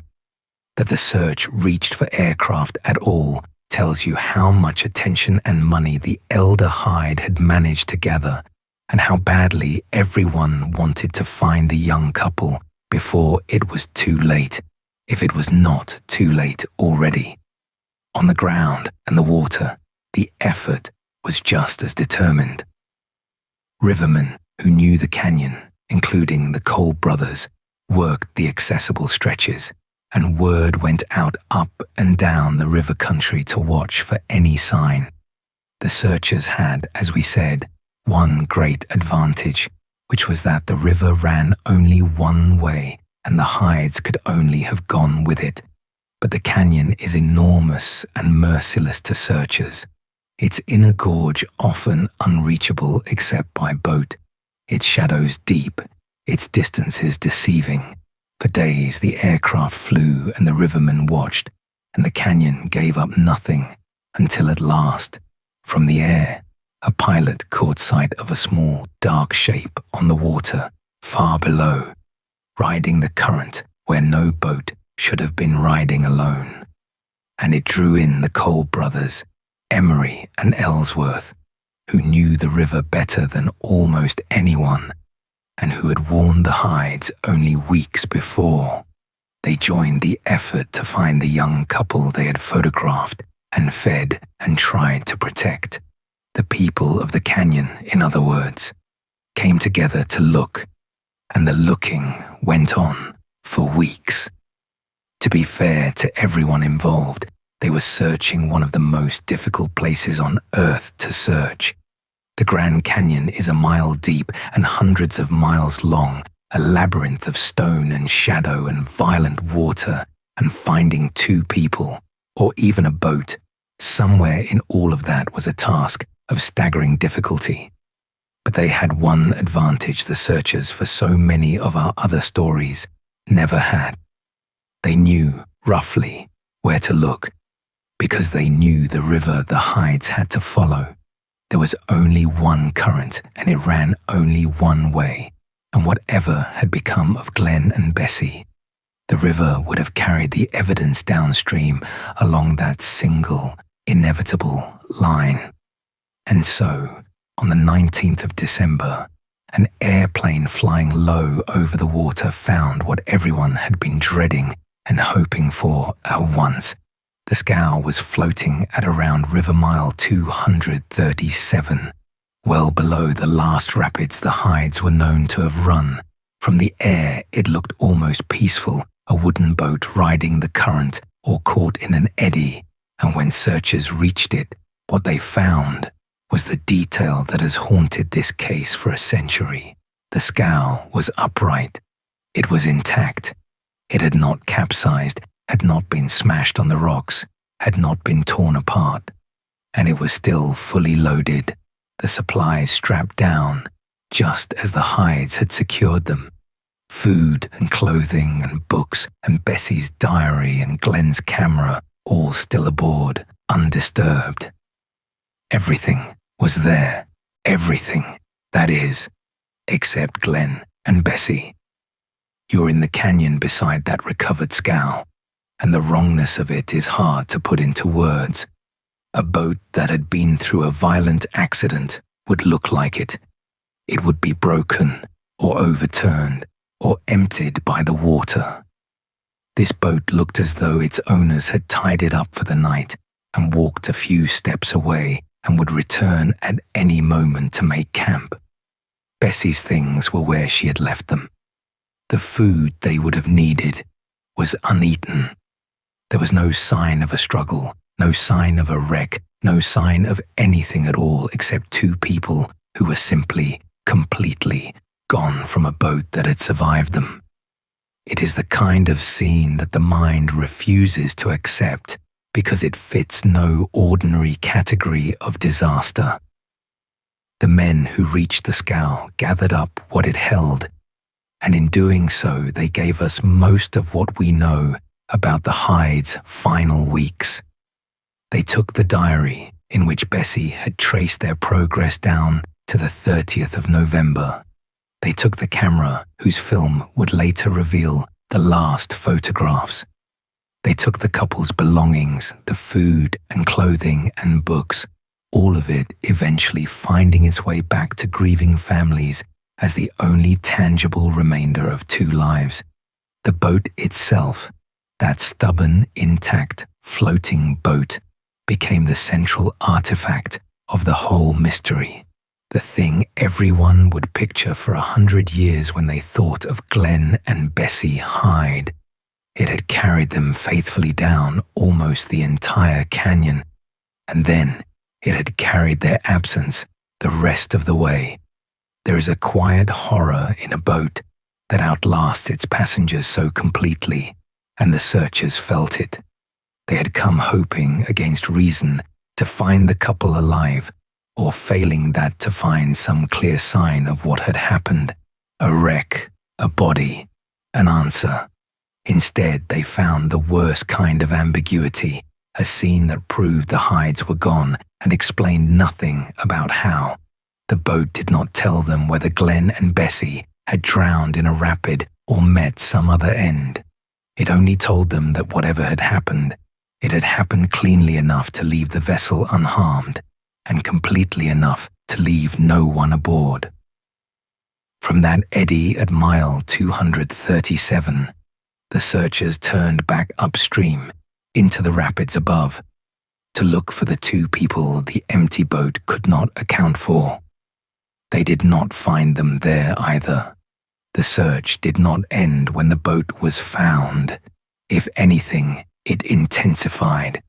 Speaker 1: That the search reached for aircraft at all tells you how much attention and money the elder Hyde had managed to gather, and how badly everyone wanted to find the young couple before it was too late, if it was not too late already. On the ground and the water, the effort was just as determined. Rivermen who knew the canyon, including the Cole brothers, worked the accessible stretches, and word went out up and down the river country to watch for any sign. The searchers had, as we said, one great advantage, which was that the river ran only one way and the Hydes could only have gone with it. But the canyon is enormous and merciless to searchers. Its inner gorge often unreachable except by boat, its shadows deep, its distances deceiving. For days the aircraft flew and the rivermen watched, and the canyon gave up nothing until at last, from the air, a pilot caught sight of a small, dark shape on the water far below, riding the current where no boat should have been riding alone. And it drew in the Cole brothers, Emery and Ellsworth, who knew the river better than almost anyone, and who had warned the Hydes only weeks before. They joined the effort to find the young couple they had photographed and fed and tried to protect. The people of the canyon, in other words, came together to look, and the looking went on for weeks. To be fair to everyone involved, they were searching one of the most difficult places on Earth to search. The Grand Canyon is a mile deep and hundreds of miles long, a labyrinth of stone and shadow and violent water, and finding two people, or even a boat, somewhere in all of that was a task of staggering difficulty. But they had one advantage the searchers for so many of our other stories never had. They knew, roughly, where to look, because they knew the river the Hydes had to follow. There was only one current, and it ran only one way, and whatever had become of Glen and Bessie, the river would have carried the evidence downstream along that single, inevitable line. And so, on the 19th of December, an airplane flying low over the water found what everyone had been dreading and hoping for at once. The scow was floating at around river mile 237, well below the last rapids the Hydes were known to have run. From the air, it looked almost peaceful, a wooden boat riding the current or caught in an eddy, and when searchers reached it, what they found was the detail that has haunted this case for a century. The scow was upright. It was intact. It had not capsized, had not been smashed on the rocks, had not been torn apart, and it was still fully loaded, the supplies strapped down, just as the Hydes had secured them. Food and clothing and books and Bessie's diary and Glen's camera all still aboard, undisturbed. Everything was there, everything, that is, except Glen and Bessie. You're in the canyon beside that recovered scow, and the wrongness of it is hard to put into words. A boat that had been through a violent accident would look like it. It would be broken, or overturned, or emptied by the water. This boat looked as though its owners had tied it up for the night and walked a few steps away and would return at any moment to make camp. Bessie's things were where she had left them. The food they would have needed was uneaten. There was no sign of a struggle, no sign of a wreck, no sign of anything at all except two people who were simply, completely gone from a boat that had survived them. It is the kind of scene that the mind refuses to accept because it fits no ordinary category of disaster. The men who reached the scow gathered up what it held, and in doing so they gave us most of what we know about the Hydes' final weeks. They took the diary in which Bessie had traced their progress down to the 30th of November. They took the camera whose film would later reveal the last photographs. They took the couple's belongings, the food and clothing and books, all of it eventually finding its way back to grieving families as the only tangible remainder of two lives. The boat itself, that stubborn, intact, floating boat, became the central artifact of the whole mystery. The thing everyone would picture for 100 years when they thought of Glen and Bessie Hyde. It had carried them faithfully down almost the entire canyon, and then it had carried their absence the rest of the way. There is a quiet horror in a boat that outlasts its passengers so completely, and the searchers felt it. They had come hoping against reason to find the couple alive, or failing that to find some clear sign of what had happened, a wreck, a body, an answer. Instead, they found the worst kind of ambiguity, a scene that proved the Hydes were gone and explained nothing about how. The boat did not tell them whether Glen and Bessie had drowned in a rapid or met some other end. It only told them that whatever had happened, it had happened cleanly enough to leave the vessel unharmed, and completely enough to leave no one aboard. From that eddy at mile 237, the searchers turned back upstream into the rapids above to look for the two people the empty boat could not account for. They did not find them there either. The search did not end when the boat was found. If anything, it intensified,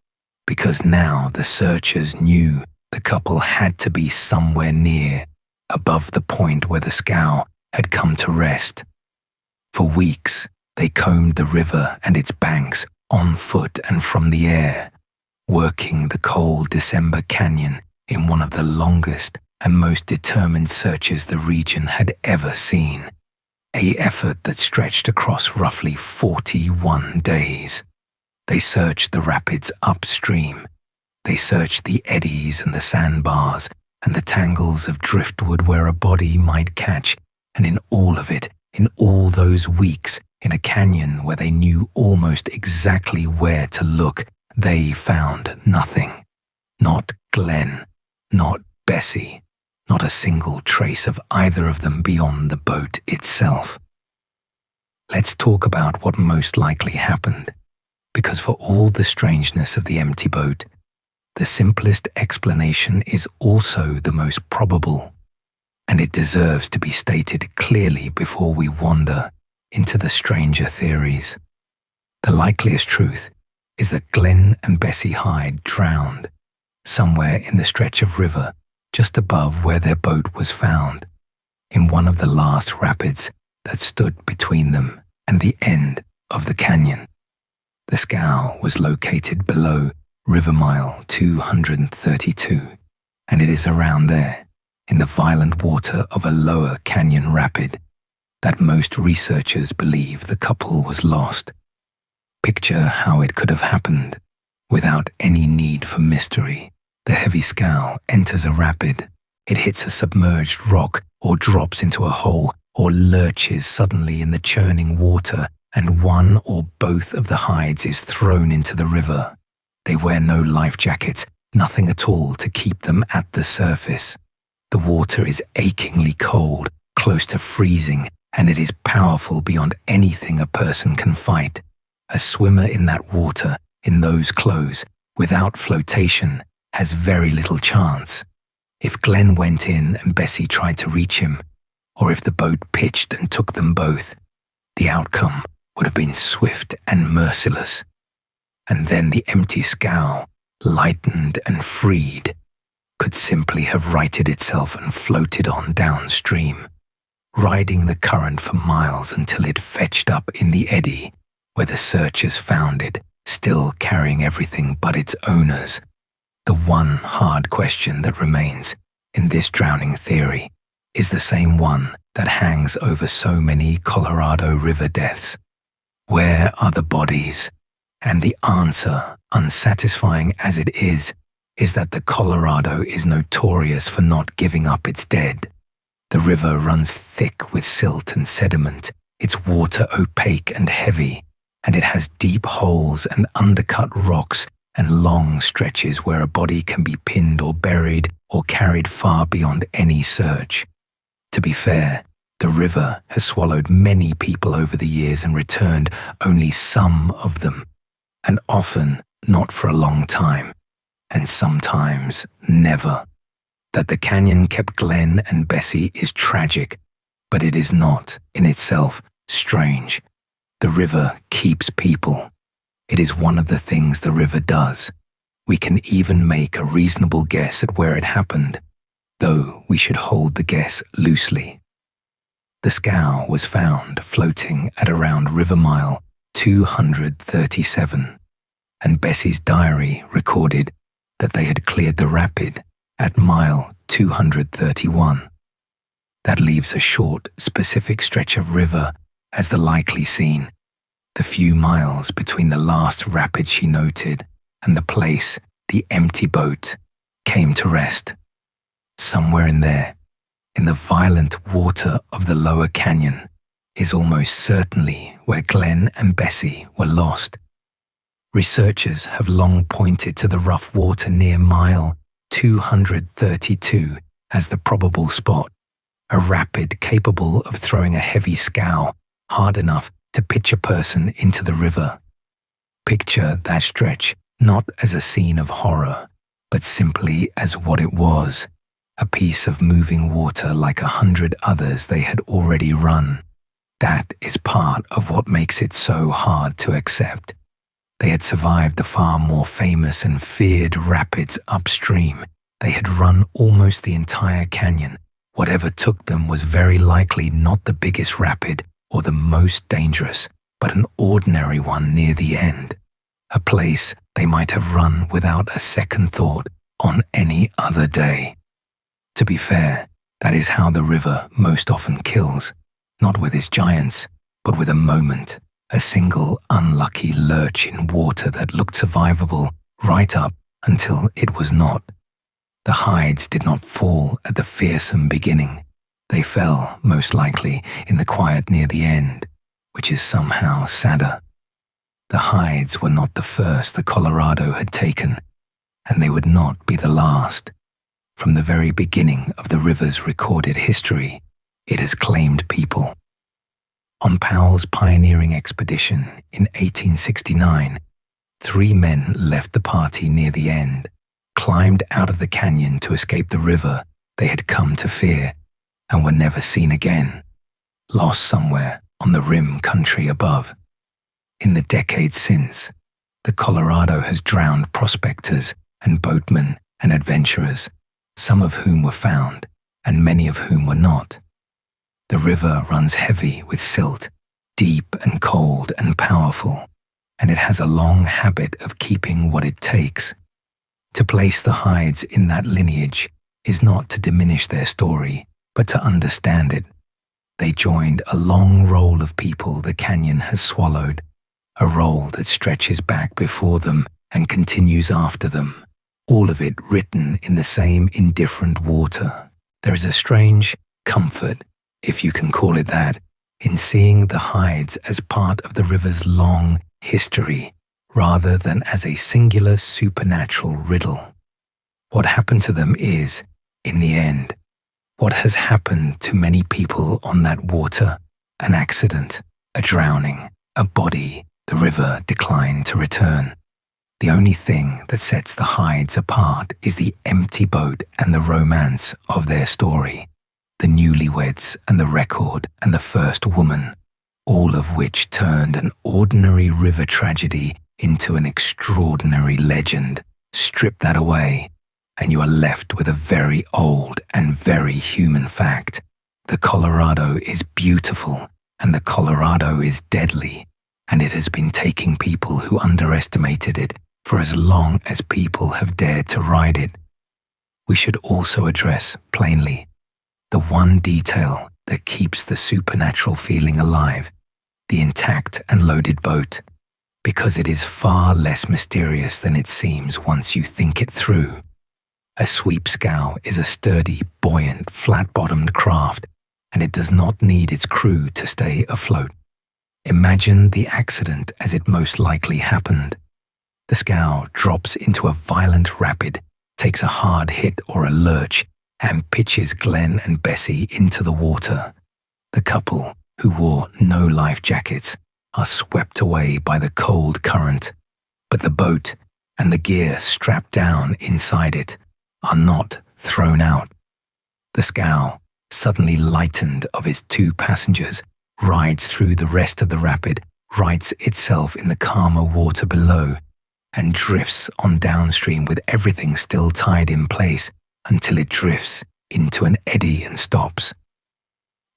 Speaker 1: because now the searchers knew the couple had to be somewhere near, above the point where the scow had come to rest. For weeks, they combed the river and its banks on foot and from the air, working the cold December canyon in one of the longest and most determined searches the region had ever seen, an effort that stretched across roughly 41 days. They searched the rapids upstream. They searched the eddies and the sandbars and the tangles of driftwood where a body might catch, and in all of it, in all those weeks, in a canyon where they knew almost exactly where to look, they found nothing. Not Glen, not Bessie, not a single trace of either of them beyond the boat itself. Let's talk about what most likely happened, because for all the strangeness of the empty boat, the simplest explanation is also the most probable, and it deserves to be stated clearly before we wander into the stranger theories. The likeliest truth is that Glen and Bessie Hyde drowned somewhere in the stretch of river just above where their boat was found, in one of the last rapids that stood between them and the end of the canyon. The scow was located below river mile 232, and it is around there, in the violent water of a lower canyon rapid, that most researchers believe the couple was lost. Picture how it could have happened. Without any need for mystery, the heavy scow enters a rapid. It hits a submerged rock or drops into a hole or lurches suddenly in the churning water, and one or both of the Hydes is thrown into the river. They wear no life jackets, nothing at all to keep them at the surface. The water is achingly cold, close to freezing, and it is powerful beyond anything a person can fight. A swimmer in that water, in those clothes, without flotation, has very little chance. If Glen went in and Bessie tried to reach him, or if the boat pitched and took them both, the outcome would have been swift and merciless. And then the empty scow, lightened and freed, could simply have righted itself and floated on downstream, riding the current for miles until it fetched up in the eddy where the searchers found it, still carrying everything but its owners. The one hard question that remains in this drowning theory is the same one that hangs over so many Colorado River deaths. Where are the bodies? And the answer, unsatisfying as it is that the Colorado is notorious for not giving up its dead. The river runs thick with silt and sediment, its water opaque and heavy, and it has deep holes and undercut rocks and long stretches where a body can be pinned or buried or carried far beyond any search. To be fair, the river has swallowed many people over the years and returned only some of them, and often not for a long time, and sometimes never. That the canyon kept Glen and Bessie is tragic, but it is not, in itself, strange. The river keeps people. It is one of the things the river does. We can even make a reasonable guess at where it happened, though we should hold the guess loosely. The scow was found floating at around river mile 237, and Bessie's diary recorded that they had cleared the rapid at mile 231. That leaves a short, specific stretch of river as the likely scene, the few miles between the last rapid she noted and the place the empty boat came to rest. Somewhere in there, in the violent water of the lower canyon, is almost certainly where Glen and Bessie were lost. Researchers have long pointed to the rough water near mile 232 as the probable spot, a rapid capable of throwing a heavy scow hard enough to pitch a person into the river. Picture that stretch not as a scene of horror, but simply as what it was, a piece of moving water like 100 others they had already run. That is part of what makes it so hard to accept. They had survived the far more famous and feared rapids upstream. They had run almost the entire canyon. Whatever took them was very likely not the biggest rapid or the most dangerous, but an ordinary one near the end, a place they might have run without a second thought on any other day. To be fair, that is how the river most often kills, not with its giants, but with a moment, a single unlucky lurch in water that looked survivable right up until it was not. The Hydes did not fall at the fearsome beginning. They fell, most likely, in the quiet near the end, which is somehow sadder. The Hydes were not the first the Colorado had taken, and they would not be the last. From the very beginning of the river's recorded history, it has claimed people. On Powell's pioneering expedition in 1869, 3 men left the party near the end, climbed out of the canyon to escape the river they had come to fear, and were never seen again, lost somewhere on the rim country above. In the decades since, the Colorado has drowned prospectors and boatmen and adventurers, some of whom were found and many of whom were not. The river runs heavy with silt, deep and cold and powerful, and it has a long habit of keeping what it takes. To place the Hydes in that lineage is not to diminish their story, but to understand it. They joined a long roll of people the canyon has swallowed, a roll that stretches back before them and continues after them, all of it written in the same indifferent water. There is a strange comfort, if you can call it that, in seeing the Hydes as part of the river's long history rather than as a singular supernatural riddle. What happened to them is, in the end, what has happened to many people on that water: an accident, a drowning, a body the river declined to return. The only thing that sets the Hydes apart is the empty boat and the romance of their story, the newlyweds and the record and the first woman, all of which turned an ordinary river tragedy into an extraordinary legend. Strip that away, and you are left with a very old and very human fact. The Colorado is beautiful, and the Colorado is deadly, and it has been taking people who underestimated it for as long as people have dared to ride it. We should also address, plainly, the one detail that keeps the supernatural feeling alive: the intact and loaded boat, because it is far less mysterious than it seems once you think it through. A sweep scow is a sturdy, buoyant, flat-bottomed craft, and it does not need its crew to stay afloat. Imagine the accident as it most likely happened. The scow drops into a violent rapid, takes a hard hit or a lurch, and pitches Glen and Bessie into the water. The couple, who wore no life jackets, are swept away by the cold current, but the boat and the gear strapped down inside it are not thrown out. The scow, suddenly lightened of its 2 passengers, rides through the rest of the rapid, rights itself in the calmer water below, and drifts on downstream with everything still tied in place until it drifts into an eddy and stops.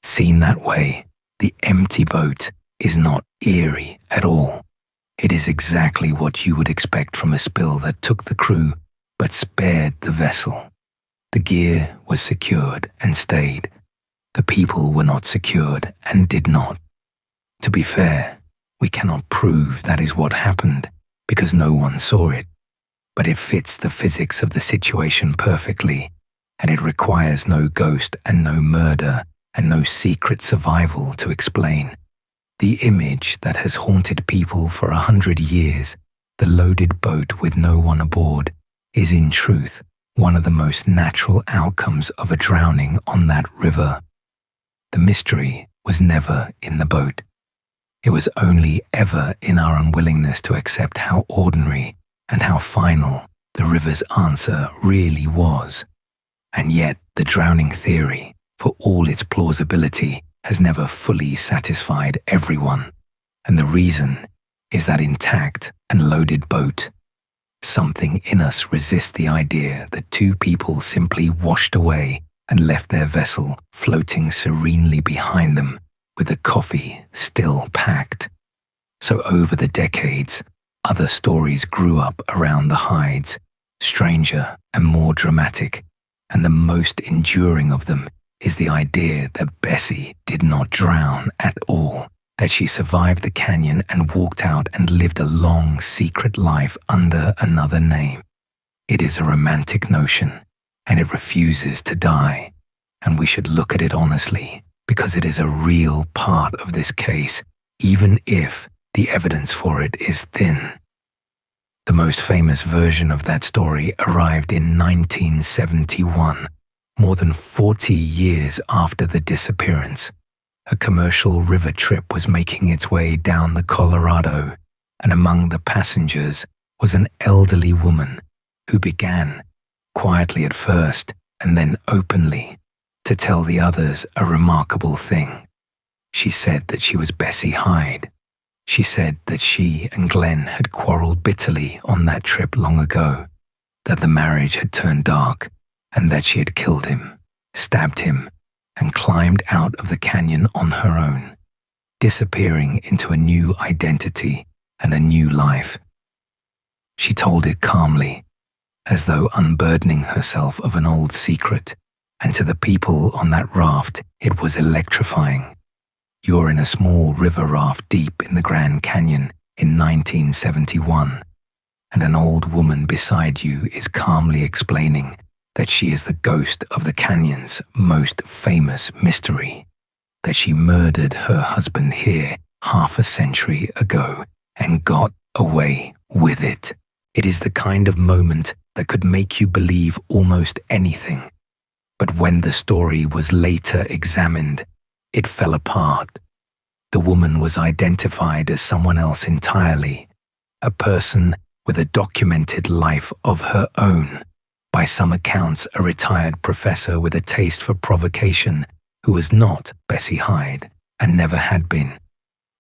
Speaker 1: Seen that way, the empty boat is not eerie at all. It is exactly what you would expect from a spill that took the crew but spared the vessel. The gear was secured and stayed. The people were not secured and did not. To be fair, we cannot prove that is what happened because no one saw it, but it fits the physics of the situation perfectly, and it requires no ghost and no murder and no secret survival to explain. The image that has haunted people for 100 years, the loaded boat with no one aboard, is in truth one of the most natural outcomes of a drowning on that river. The mystery was never in the boat. It was only ever in our unwillingness to accept how ordinary and how final the river's answer really was. And yet the drowning theory, for all its plausibility, has never fully satisfied everyone. And the reason is that intact and loaded boat. Something in us resists the idea that 2 people simply washed away and left their vessel floating serenely behind them, with the coffee still packed. So over the decades, other stories grew up around the Hydes, stranger and more dramatic, and the most enduring of them is the idea that Bessie did not drown at all, that she survived the canyon and walked out and lived a long, secret life under another name. It is a romantic notion, and it refuses to die, and we should look at it honestly, because it is a real part of this case, even if the evidence for it is thin. The most famous version of that story arrived in 1971, more than 40 years after the disappearance. A commercial river trip was making its way down the Colorado, and among the passengers was an elderly woman who began, quietly at first and then openly, to tell the others a remarkable thing. She said that she was Bessie Hyde. She said that she and Glen had quarreled bitterly on that trip long ago, that the marriage had turned dark, and that she had killed him, stabbed him, and climbed out of the canyon on her own, disappearing into a new identity and a new life. She told it calmly, as though unburdening herself of an old secret, and to the people on that raft it was electrifying. You're in a small river raft deep in the Grand Canyon in 1971, and an old woman beside you is calmly explaining that she is the ghost of the canyon's most famous mystery, that she murdered her husband here half a century ago and got away with it. It is the kind of moment that could make you believe almost anything. But when the story was later examined, it fell apart. The woman was identified as someone else entirely, a person with a documented life of her own, by some accounts a retired professor with a taste for provocation who was not Bessie Hyde and never had been.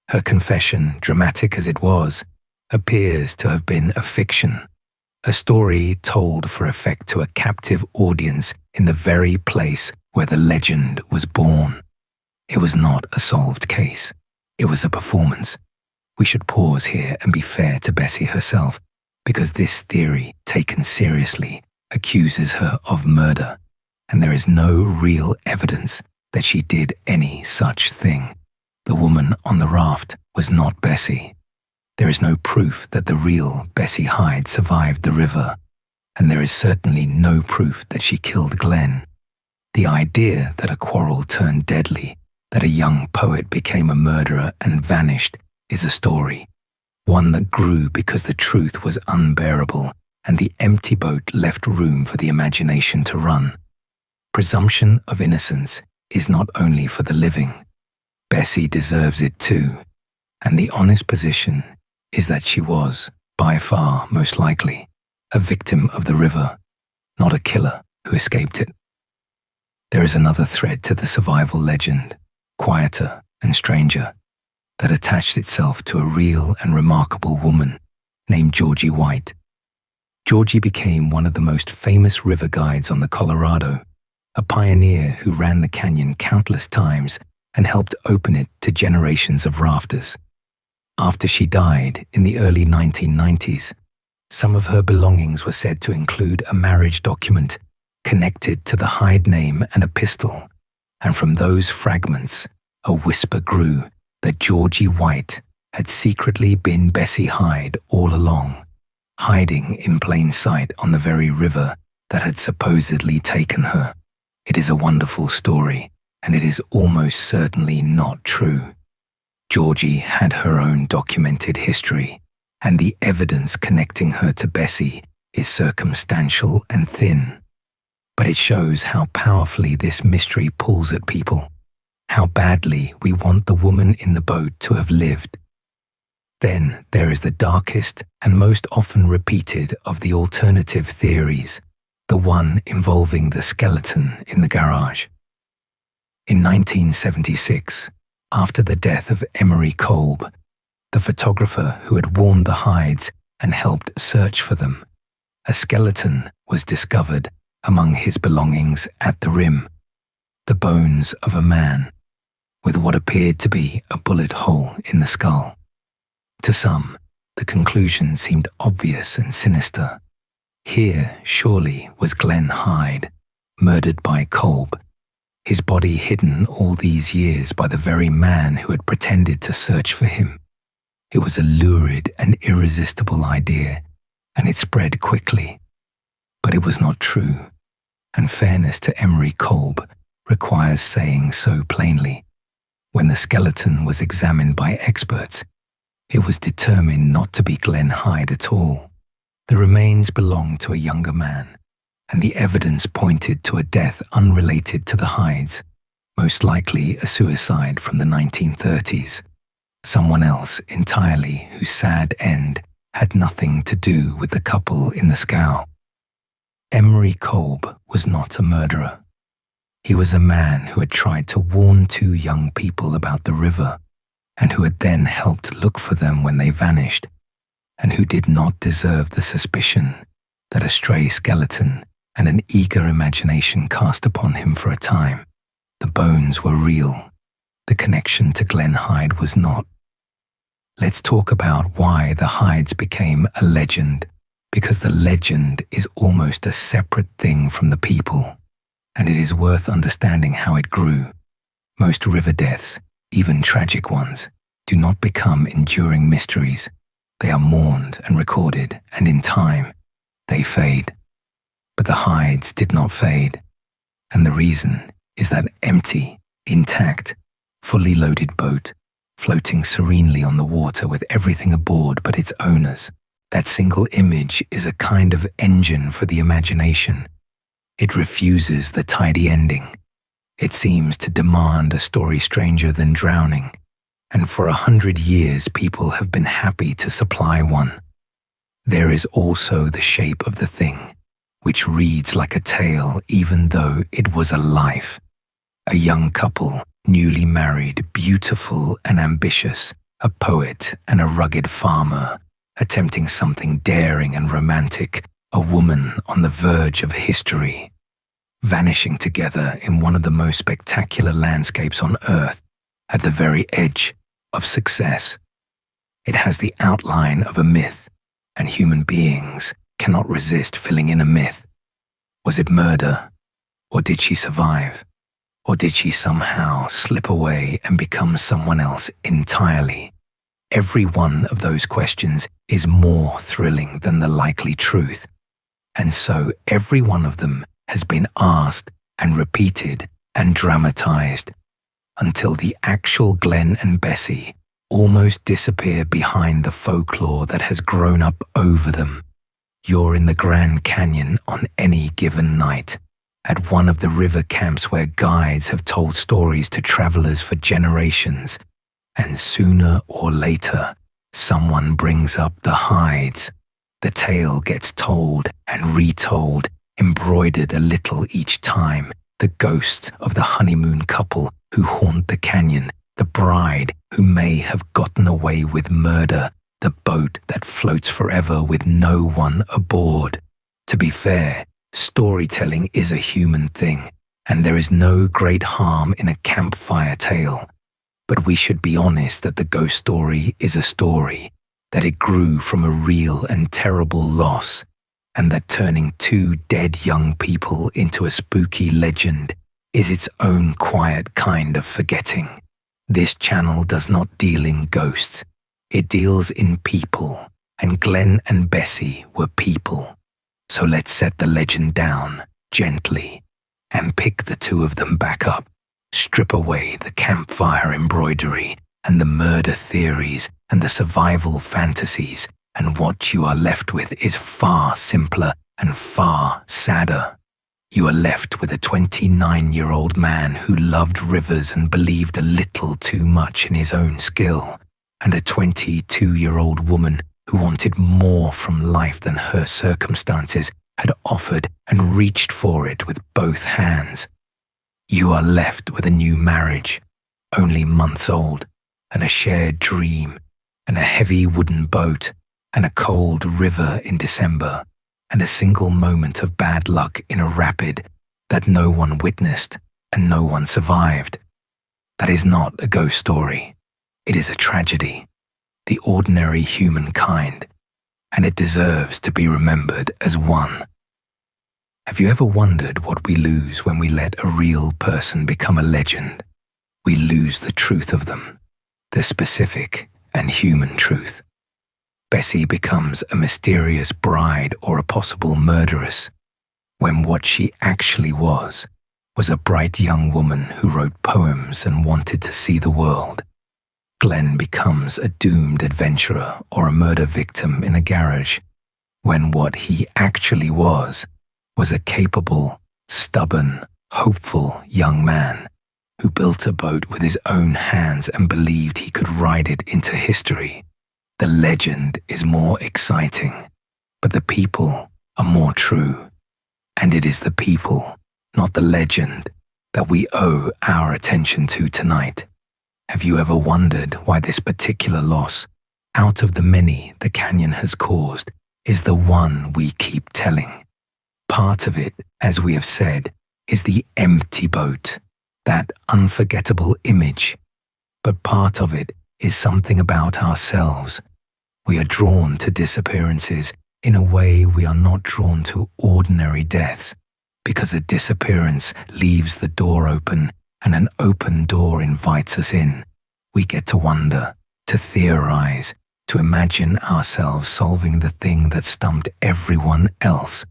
Speaker 1: Her confession, dramatic as it was, appears to have been a fiction, a story told for effect to a captive audience in the very place where the legend was born. It was not a solved case. It was a performance. We should pause here and be fair to Bessie herself, because this theory, taken seriously, accuses her of murder, and there is no real evidence that she did any such thing. The woman on the raft was not Bessie. There is no proof that the real Bessie Hyde survived the river, and there is certainly no proof that she killed Glen. The idea that a quarrel turned deadly, that a young poet became a murderer and vanished, is a story, one that grew because the truth was unbearable and the empty boat left room for the imagination to run. Presumption of innocence is not only for the living. Bessie deserves it too, and the honest position is that she was, by far most likely, a victim of the river, not a killer who escaped it. There is another thread to the survival legend, quieter and stranger, that attached itself to a real and remarkable woman named Georgie White. Georgie became one of the most famous river guides on the Colorado, a pioneer who ran the canyon countless times and helped open it to generations of rafters. After she died in the early 1990s, some of her belongings were said to include a marriage document connected to the Hyde name and a pistol, and from those fragments, a whisper grew that Georgie White had secretly been Bessie Hyde all along, hiding in plain sight on the very river that had supposedly taken her. It is a wonderful story, and it is almost certainly not true. Georgie had her own documented history, and the evidence connecting her to Bessie is circumstantial and thin. But it shows how powerfully this mystery pulls at people, how badly we want the woman in the boat to have lived. Then there is the darkest and most often repeated of the alternative theories, the one involving the skeleton in the garage. In 1976, after the death of Emery Kolb, the photographer who had warned the Hydes and helped search for them, a skeleton was discovered among his belongings at the rim, the bones of a man, with what appeared to be a bullet hole in the skull. To some, the conclusion seemed obvious and sinister. Here, surely, was Glen Hyde, murdered by Kolb, his body hidden all these years by the very man who had pretended to search for him. It was a lurid and irresistible idea, and it spread quickly. But it was not true, and fairness to Emery Kolb requires saying so plainly. When the skeleton was examined by experts, it was determined not to be Glen Hyde at all. The remains belonged to a younger man, and the evidence pointed to a death unrelated to the Hydes, most likely a suicide from the 1930s. Someone else entirely whose sad end had nothing to do with the couple in the scow. Emery Kolb was not a murderer. He was a man who had tried to warn two young people about the river, and who had then helped look for them when they vanished, and who did not deserve the suspicion that a stray skeleton and an eager imagination cast upon him for a time. The bones were real. The connection to Glen Hyde was not. Let's talk about why the Hydes became a legend, because the legend is almost a separate thing from the people, and it is worth understanding how it grew. Most river deaths, even tragic ones, do not become enduring mysteries. They are mourned and recorded, and in time, they fade. But the Hydes did not fade, and the reason is that empty, intact, fully loaded boat, floating serenely on the water with everything aboard but its owners. That single image is a kind of engine for the imagination. It refuses the tidy ending. It seems to demand a story stranger than drowning, and for 100 years people have been happy to supply one. There is also the shape of the thing, which reads like a tale even though it was a life. A young couple, newly married, beautiful and ambitious, a poet and a rugged farmer, attempting something daring and romantic, a woman on the verge of history, vanishing together in one of the most spectacular landscapes on earth, at the very edge of success. It has the outline of a myth, and human beings cannot resist filling in a myth. Was it murder? Or did she survive? Or did she somehow slip away and become someone else entirely? Every one of those questions is more thrilling than the likely truth, and so every one of them has been asked and repeated and dramatized until the actual Glen and Bessie almost disappear behind the folklore that has grown up over them. You're in the Grand Canyon on any given night, at one of the river camps where guides have told stories to travelers for generations, and sooner or later, someone brings up the Hydes. The tale gets told and retold, embroidered a little each time. The ghosts of the honeymoon couple who haunt the canyon, the bride who may have gotten away with murder, the boat that floats forever with no one aboard. To be fair, storytelling is a human thing, and there is no great harm in a campfire tale. But we should be honest that the ghost story is a story, that it grew from a real and terrible loss, and that turning two dead young people into a spooky legend is its own quiet kind of forgetting. This channel does not deal in ghosts. It deals in people, and Glen and Bessie were people. So let's set the legend down gently and pick the two of them back up. Strip away the campfire embroidery and the murder theories and the survival fantasies, and what you are left with is far simpler and far sadder. You are left with a 29-year-old man who loved rivers and believed a little too much in his own skill, and a 22-year-old woman who wanted more from life than her circumstances had offered and reached for it with both hands. You are left with a new marriage, only months old, and a shared dream, and a heavy wooden boat, and a cold river in December, and a single moment of bad luck in a rapid that no one witnessed and no one survived. That is not a ghost story. It is a tragedy, the ordinary humankind, and it deserves to be remembered as one. Have you ever wondered what we lose when we let a real person become a legend? We lose the truth of them, the specific and human truth. Bessie becomes a mysterious bride or a possible murderess, when what she actually was a bright young woman who wrote poems and wanted to see the world. Glen becomes a doomed adventurer or a murder victim in a garage, when what he actually was a capable, stubborn, hopeful young man who built a boat with his own hands and believed he could ride it into history. The legend is more exciting, but the people are more true. And it is the people, not the legend, that we owe our attention to tonight. Have you ever wondered why this particular loss, out of the many the canyon has caused, is the one we keep telling? Part of it, as we have said, is the empty boat, that unforgettable image. But part of it is something about ourselves. We are drawn to disappearances in a way we are not drawn to ordinary deaths, because a disappearance leaves the door open and an open door invites us in. We get to wonder, to theorize, to imagine ourselves solving the thing that stumped everyone else.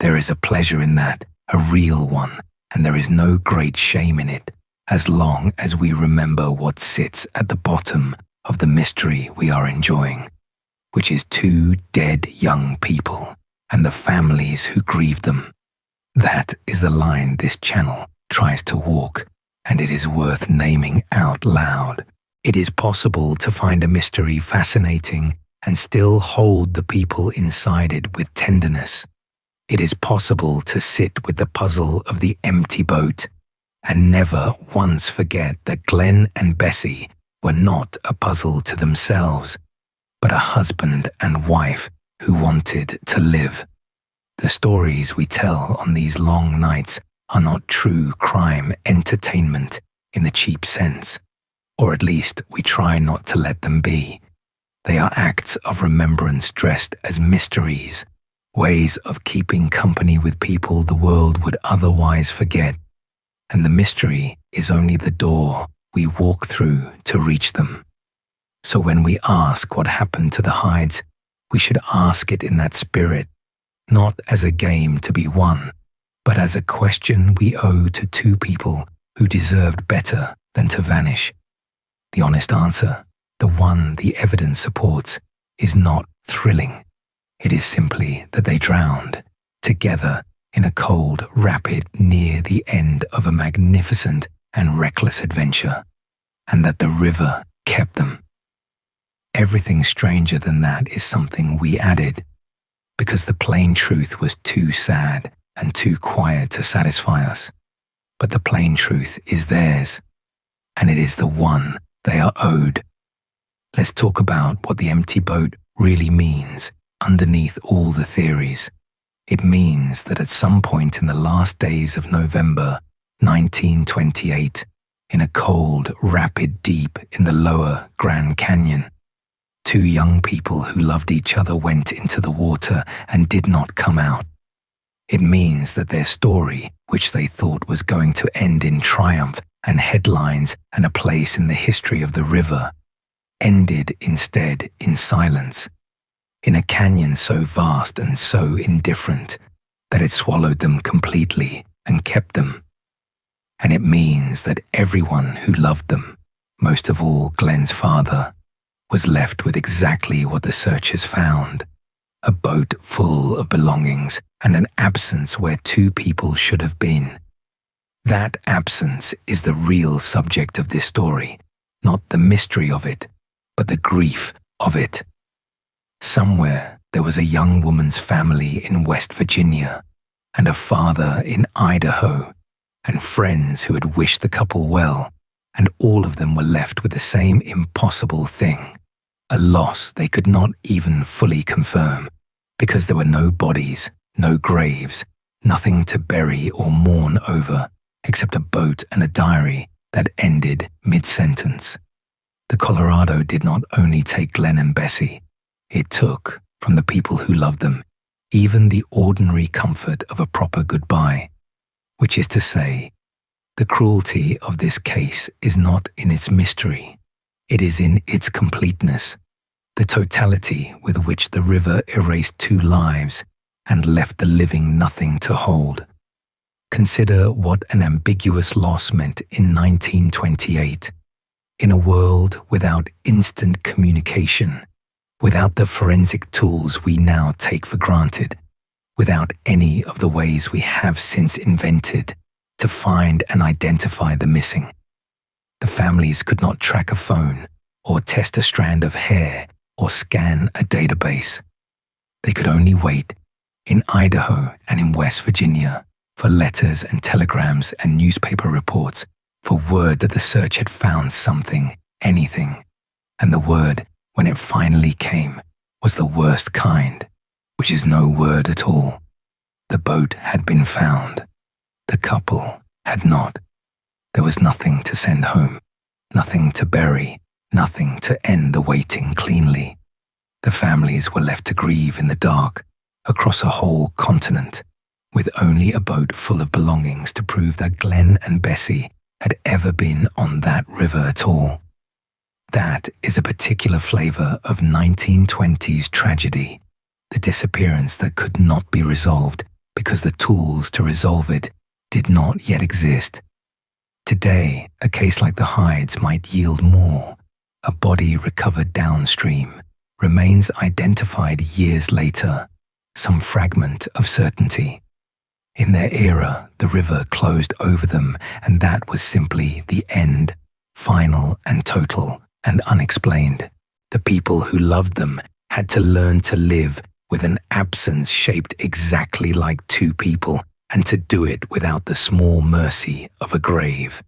Speaker 1: There is a pleasure in that, a real one, and there is no great shame in it, as long as we remember what sits at the bottom of the mystery we are enjoying, which is two dead young people and the families who grieve them. That is the line this channel tries to walk, and it is worth naming out loud. It is possible to find a mystery fascinating and still hold the people inside it with tenderness. It is possible to sit with the puzzle of the empty boat and never once forget that Glen and Bessie were not a puzzle to themselves, but a husband and wife who wanted to live. The stories we tell on these long nights are not true crime entertainment in the cheap sense, or at least we try not to let them be. They are acts of remembrance dressed as mysteries, ways of keeping company with people the world would otherwise forget, and the mystery is only the door we walk through to reach them. So when we ask what happened to the Hydes, we should ask it in that spirit, not as a game to be won, but as a question we owe to two people who deserved better than to vanish. The honest answer, the one the evidence supports, is not thrilling. It is simply that they drowned, together in a cold rapid near the end of a magnificent and reckless adventure, and that the river kept them. Everything stranger than that is something we added, because the plain truth was too sad and too quiet to satisfy us. But the plain truth is theirs, and it is the one they are owed. Let's talk about what the empty boat really means underneath all the theories. It means that at some point in the last days of November 1928, in a cold, rapid deep in the lower Grand Canyon, two young people who loved each other went into the water and did not come out. It means that their story, which they thought was going to end in triumph and headlines and a place in the history of the river, ended instead in silence, in a canyon so vast and so indifferent that it swallowed them completely and kept them. And it means that everyone who loved them, most of all Glen's father, was left with exactly what the searchers found, a boat full of belongings and an absence where two people should have been. That absence is the real subject of this story, not the mystery of it, but the grief of it. Somewhere there was a young woman's family in West Virginia, and a father in Idaho, and friends who had wished the couple well, and all of them were left with the same impossible thing, a loss they could not even fully confirm, because there were no bodies, no graves, nothing to bury or mourn over, except a boat and a diary that ended mid-sentence. The Colorado did not only take Glen and Bessie, it took, from the people who loved them, even the ordinary comfort of a proper goodbye, which is to say, the cruelty of this case is not in its mystery, it is in its completeness, the totality with which the river erased two lives and left the living nothing to hold. Consider what an ambiguous loss meant in 1928, in a world without instant communication, without the forensic tools we now take for granted, without any of the ways we have since invented to find and identify the missing. The families could not track a phone or test a strand of hair or scan a database. They could only wait, in Idaho and in West Virginia, for letters and telegrams and newspaper reports, for word that the search had found something, anything, and the word, when it finally came, was the worst kind, which is no word at all. The boat had been found. The couple had not. There was nothing to send home, nothing to bury, nothing to end the waiting cleanly. The families were left to grieve in the dark across a whole continent, with only a boat full of belongings to prove that Glen and Bessie had ever been on that river at all. That is a particular flavor of 1920s tragedy, the disappearance that could not be resolved because the tools to resolve it did not yet exist. Today, a case like the Hydes might yield more. A body recovered downstream, remains identified years later, some fragment of certainty. In their era, the river closed over them, and that was simply the end, final and total and unexplained. The people who loved them had to learn to live with an absence shaped exactly like two people, and to do it without the small mercy of a grave.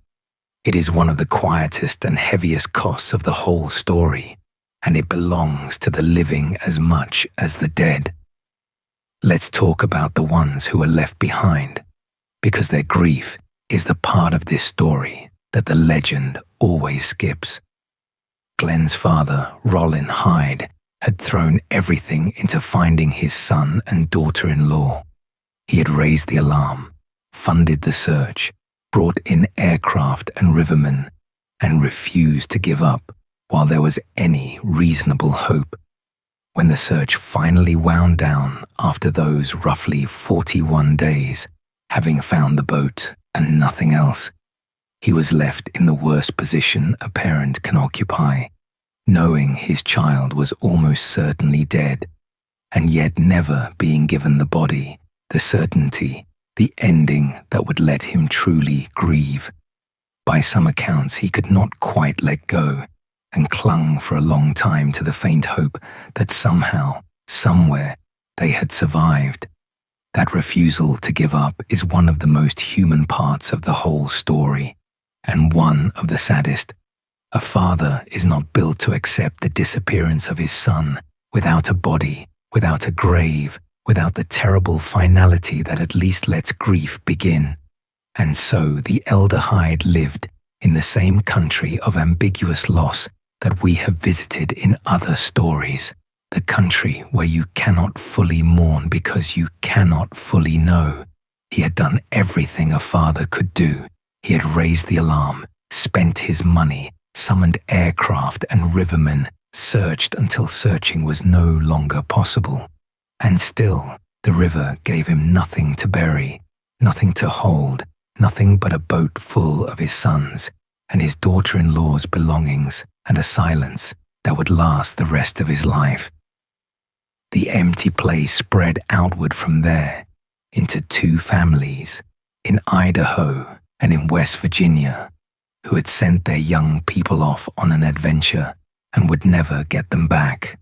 Speaker 1: It is one of the quietest and heaviest costs of the whole story, and it belongs to the living as much as the dead. Let's talk about the ones who are left behind, because their grief is the part of this story that the legend always skips. Glen's father, Rollin Hyde, had thrown everything into finding his son and daughter-in-law. He had raised the alarm, funded the search, brought in aircraft and rivermen, and refused to give up while there was any reasonable hope. When the search finally wound down after those roughly 41 days, having found the boat and nothing else, he was left in the worst position a parent can occupy, knowing his child was almost certainly dead, and yet never being given the body, the certainty, the ending that would let him truly grieve. By some accounts, he could not quite let go, and clung for a long time to the faint hope that somehow, somewhere, they had survived. That refusal to give up is one of the most human parts of the whole story, and one of the saddest. A father is not built to accept the disappearance of his son without a body, without a grave, without the terrible finality that at least lets grief begin. And so the elder Hyde lived in the same country of ambiguous loss that we have visited in other stories, the country where you cannot fully mourn because you cannot fully know. He had done everything a father could do. He had raised the alarm, spent his money, summoned aircraft and rivermen, searched until searching was no longer possible. And still, the river gave him nothing to bury, nothing to hold, nothing but a boat full of his sons and his daughter-in-law's belongings, and a silence that would last the rest of his life. The empty place spread outward from there into two families, in Idaho and in West Virginia, who had sent their young people off on an adventure and would never get them back.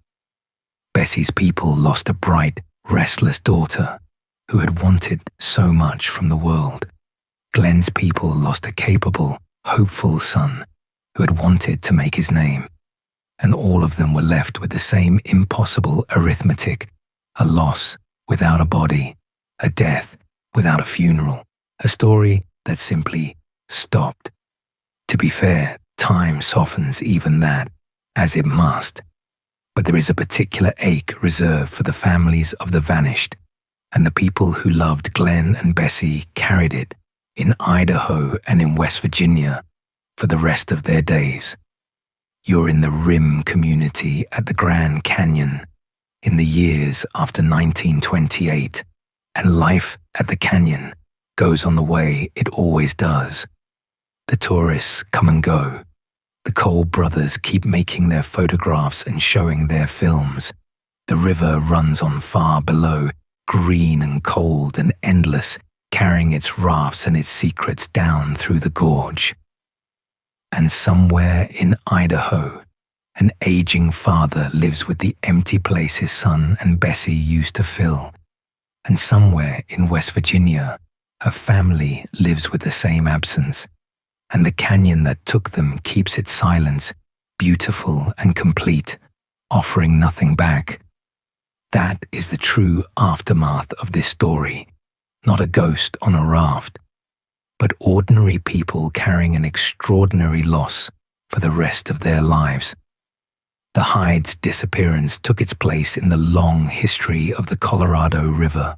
Speaker 1: Bessie's people lost a bright, restless daughter who had wanted so much from the world. Glen's people lost a capable, hopeful son who had wanted to make his name, and all of them were left with the same impossible arithmetic: a loss without a body, a death without a funeral, a story that simply stopped. To be fair, time softens even that, as it must, but there is a particular ache reserved for the families of the vanished, and the people who loved Glen and Bessie carried it in Idaho and in West Virginia for the rest of their days. You're in the Rim community at the Grand Canyon in the years after 1928, and life at the canyon goes on the way it always does. The tourists come and go. The Cole brothers keep making their photographs and showing their films. The river runs on far below, green and cold and endless, carrying its rafts and its secrets down through the gorge. And somewhere in Idaho, an aging father lives with the empty place his son and Bessie used to fill. And somewhere in West Virginia, a family lives with the same absence. and the canyon that took them keeps its silence, beautiful and complete, offering nothing back. That is the true aftermath of this story, not a ghost on a raft, but ordinary people carrying an extraordinary loss for the rest of their lives. The Hyde's disappearance took its place in the long history of the Colorado River,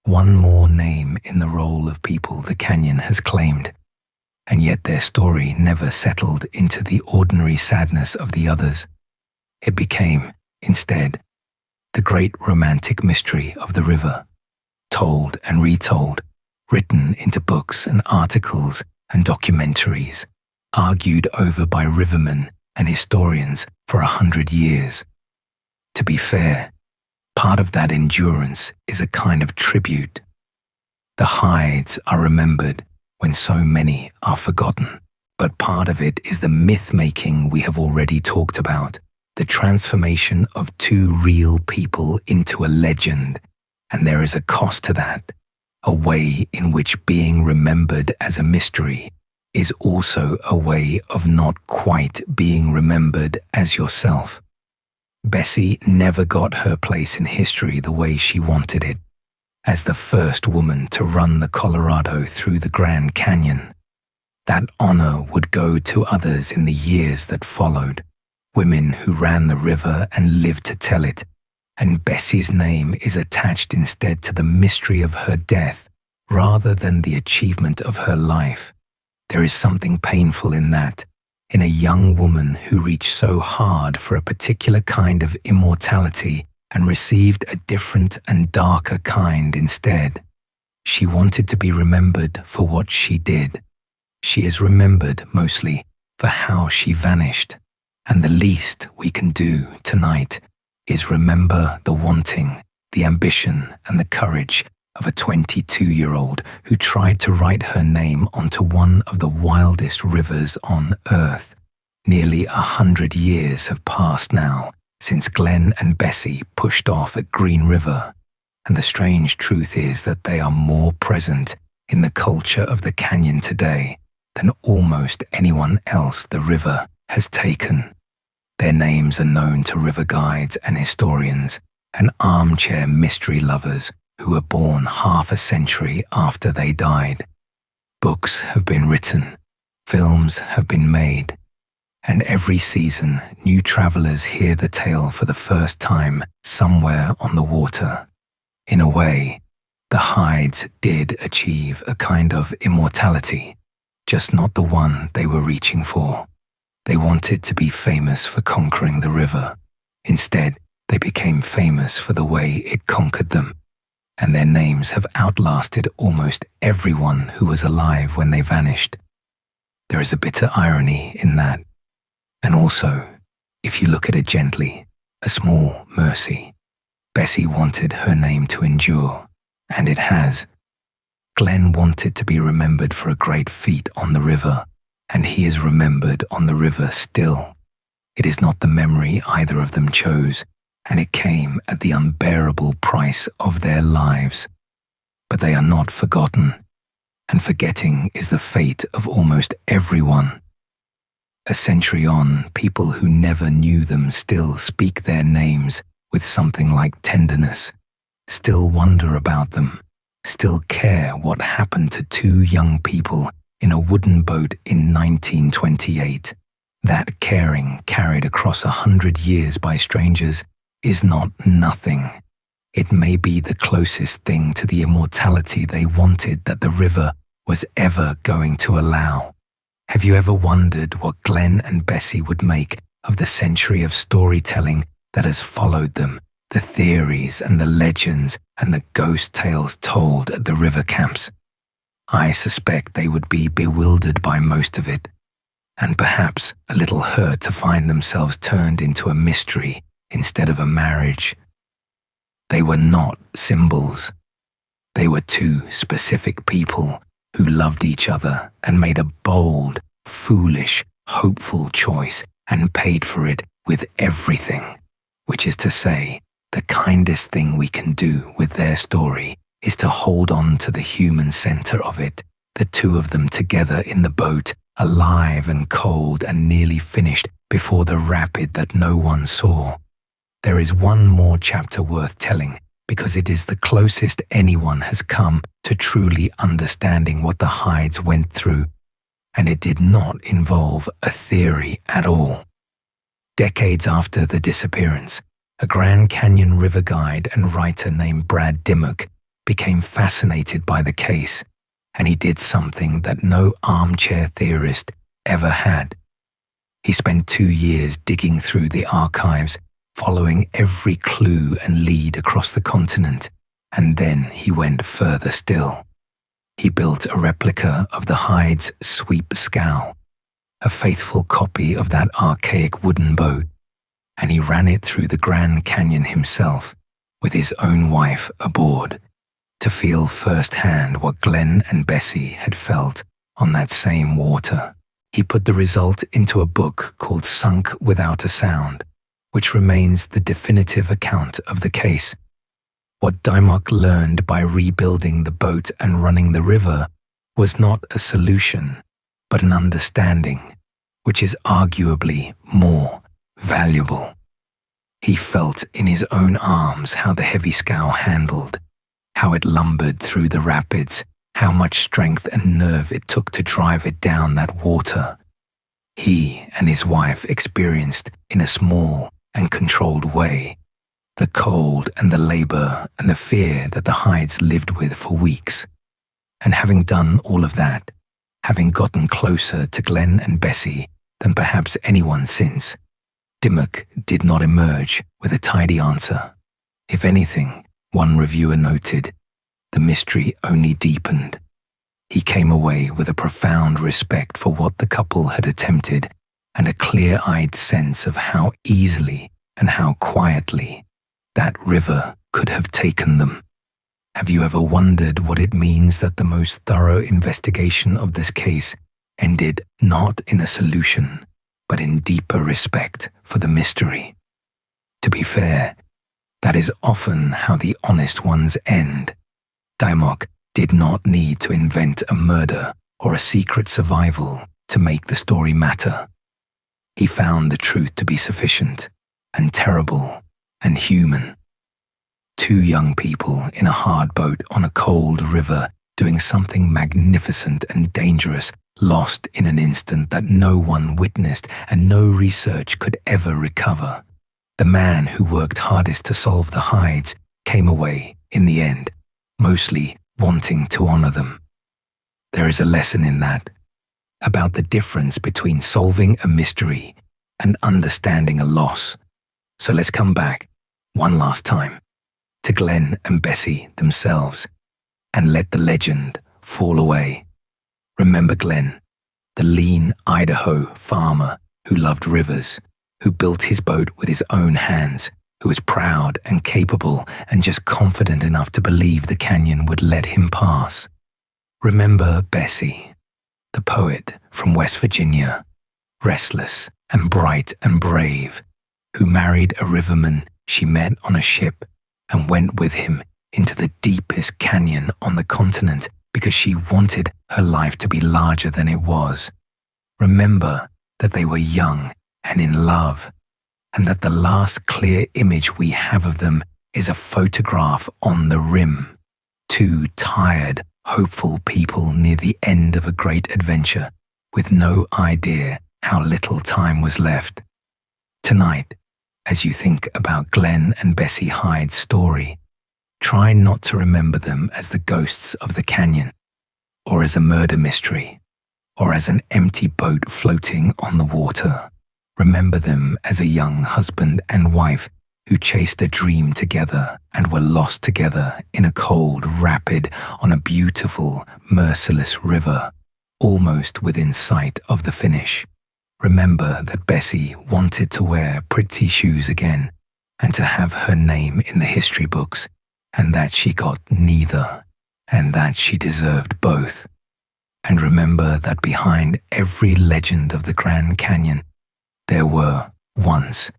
Speaker 1: one more name in the roll of people the canyon has claimed, and yet their story never settled into the ordinary sadness of the others. It became, instead, the great romantic mystery of the river, told and retold, written into books and articles and documentaries, argued over by rivermen and historians for 100 years. To be fair, part of that endurance is a kind of tribute. The Hydes are remembered when so many are forgotten, but part of it is the myth-making we have already talked about, the transformation of two real people into a legend, and there is a cost to that, a way in which being remembered as a mystery is also a way of not quite being remembered as yourself. Bessie never got her place in history the way she wanted it, as the first woman to run the Colorado through the Grand Canyon. That honor would go to others in the years that followed, women who ran the river and lived to tell it, and Bessie's name is attached instead to the mystery of her death rather than the achievement of her life. There is something painful in that, in a young woman who reached so hard for a particular kind of immortality and received a different and darker kind instead. She wanted to be remembered for what she did. She is remembered mostly for how she vanished, and the least we can do tonight is remember the wanting, the ambition, and the courage of a 22-year-old who tried to write her name onto one of the wildest rivers on Earth. Nearly 100 years have passed now since Glen and Bessie pushed off at Green River, and the strange truth is that they are more present in the culture of the canyon today than almost anyone else the river has taken. Their names are known to river guides and historians and armchair mystery lovers who were born half a century after they died. Books have been written, films have been made, and every season new travelers hear the tale for the first time somewhere on the water. In a way, the Hydes did achieve a kind of immortality, just not the one they were reaching for. They wanted to be famous for conquering the river. Instead, they became famous for the way it conquered them, and their names have outlasted almost everyone who was alive when they vanished. There is a bitter irony in that, and also, if you look at it gently, a small mercy. Bessie wanted her name to endure, and it has. Glen wanted to be remembered for a great feat on the river, and he is remembered on the river still. It is not the memory either of them chose, and it came at the unbearable price of their lives. But they are not forgotten, and forgetting is the fate of almost everyone. A century on, people who never knew them still speak their names with something like tenderness, still wonder about them, still care what happened to two young people in a wooden boat in 1928. That caring carried across 100 years by strangers is not nothing. It may be the closest thing to the immortality they wanted that the river was ever going to allow. Have you ever wondered what Glen and Bessie would make of the century of storytelling that has followed them, the theories and the legends and the ghost tales told at the river camps? I suspect they would be bewildered by most of it, and perhaps a little hurt to find themselves turned into a mystery instead of a marriage. They were not symbols. They were two specific people who loved each other and made a bold, foolish, hopeful choice and paid for it with everything, which is to say, the kindest thing we can do with their story is to hold on to the human center of it, the two of them together in the boat alive and cold and nearly finished before the rapid that no one saw. There is one more chapter worth telling because it is the closest anyone has come to truly understanding what the Hydes went through, and it did not involve a theory at all. Decades after the disappearance, a Grand Canyon river guide and writer named Brad Dimmock became fascinated by the case, and he did something that no armchair theorist ever had. He spent 2 years digging through the archives, following every clue and lead across the continent, and then he went further still. He built a replica of the Hyde's sweep scow, a faithful copy of that archaic wooden boat, and he ran it through the Grand Canyon himself, with his own wife aboard, to feel firsthand what Glen and Bessie had felt on that same water. He put the result into a book called Sunk Without a Sound, which remains the definitive account of the case. What Dimmock learned by rebuilding the boat and running the river was not a solution, but an understanding, which is arguably more valuable. He felt in his own arms how the heavy scow handled, how it lumbered through the rapids, how much strength and nerve it took to drive it down that water. He and his wife experienced, in a small and controlled way, the cold and the labor and the fear that the Hydes lived with for weeks. And having done all of that, having gotten closer to Glen and Bessie than perhaps anyone since, Dimmock did not emerge with a tidy answer. If anything, one reviewer noted, the mystery only deepened. He came away with a profound respect for what the couple had attempted and a clear-eyed sense of how easily and how quietly that river could have taken them. Have you ever wondered what it means that the most thorough investigation of this case ended not in a solution, but in deeper respect for the mystery? To be fair, that is often how the honest ones end. Dimmock did not need to invent a murder or a secret survival to make the story matter. He found the truth to be sufficient and terrible and human. 2 young people in a hard boat on a cold river doing something magnificent and dangerous, lost in an instant that no one witnessed and no research could ever recover. The man who worked hardest to solve the Hydes came away, in the end, mostly wanting to honor them. There is a lesson in that, about the difference between solving a mystery and understanding a loss. So let's come back, one last time, to Glen and Bessie themselves, and let the legend fall away. Remember Glen, the lean Idaho farmer who loved rivers, who built his boat with his own hands, who was proud and capable and just confident enough to believe the canyon would let him pass. Remember Bessie, the poet from West Virginia, restless and bright and brave, who married a riverman she met on a ship and went with him into the deepest canyon on the continent because she wanted her life to be larger than it was. Remember that they were young and in love, and that the last clear image we have of them is a photograph on the rim. 2 tired, hopeful people near the end of a great adventure, with no idea how little time was left. Tonight, as you think about Glen and Bessie Hyde's story, try not to remember them as the ghosts of the canyon, or as a murder mystery, or as an empty boat floating on the water. Remember them as a young husband and wife who chased a dream together and were lost together in a cold rapid on a beautiful, merciless river, almost within sight of the finish. Remember that Bessie wanted to wear pretty shoes again and to have her name in the history books, and that she got neither, and that she deserved both. And remember that behind every legend of the Grand Canyon, there were, once,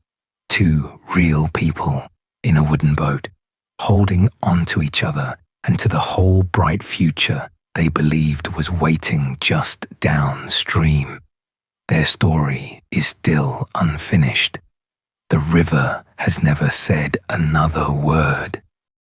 Speaker 1: 2 real people in a wooden boat, holding on to each other and to the whole bright future they believed was waiting just downstream. Their story is still unfinished. The river has never said another word.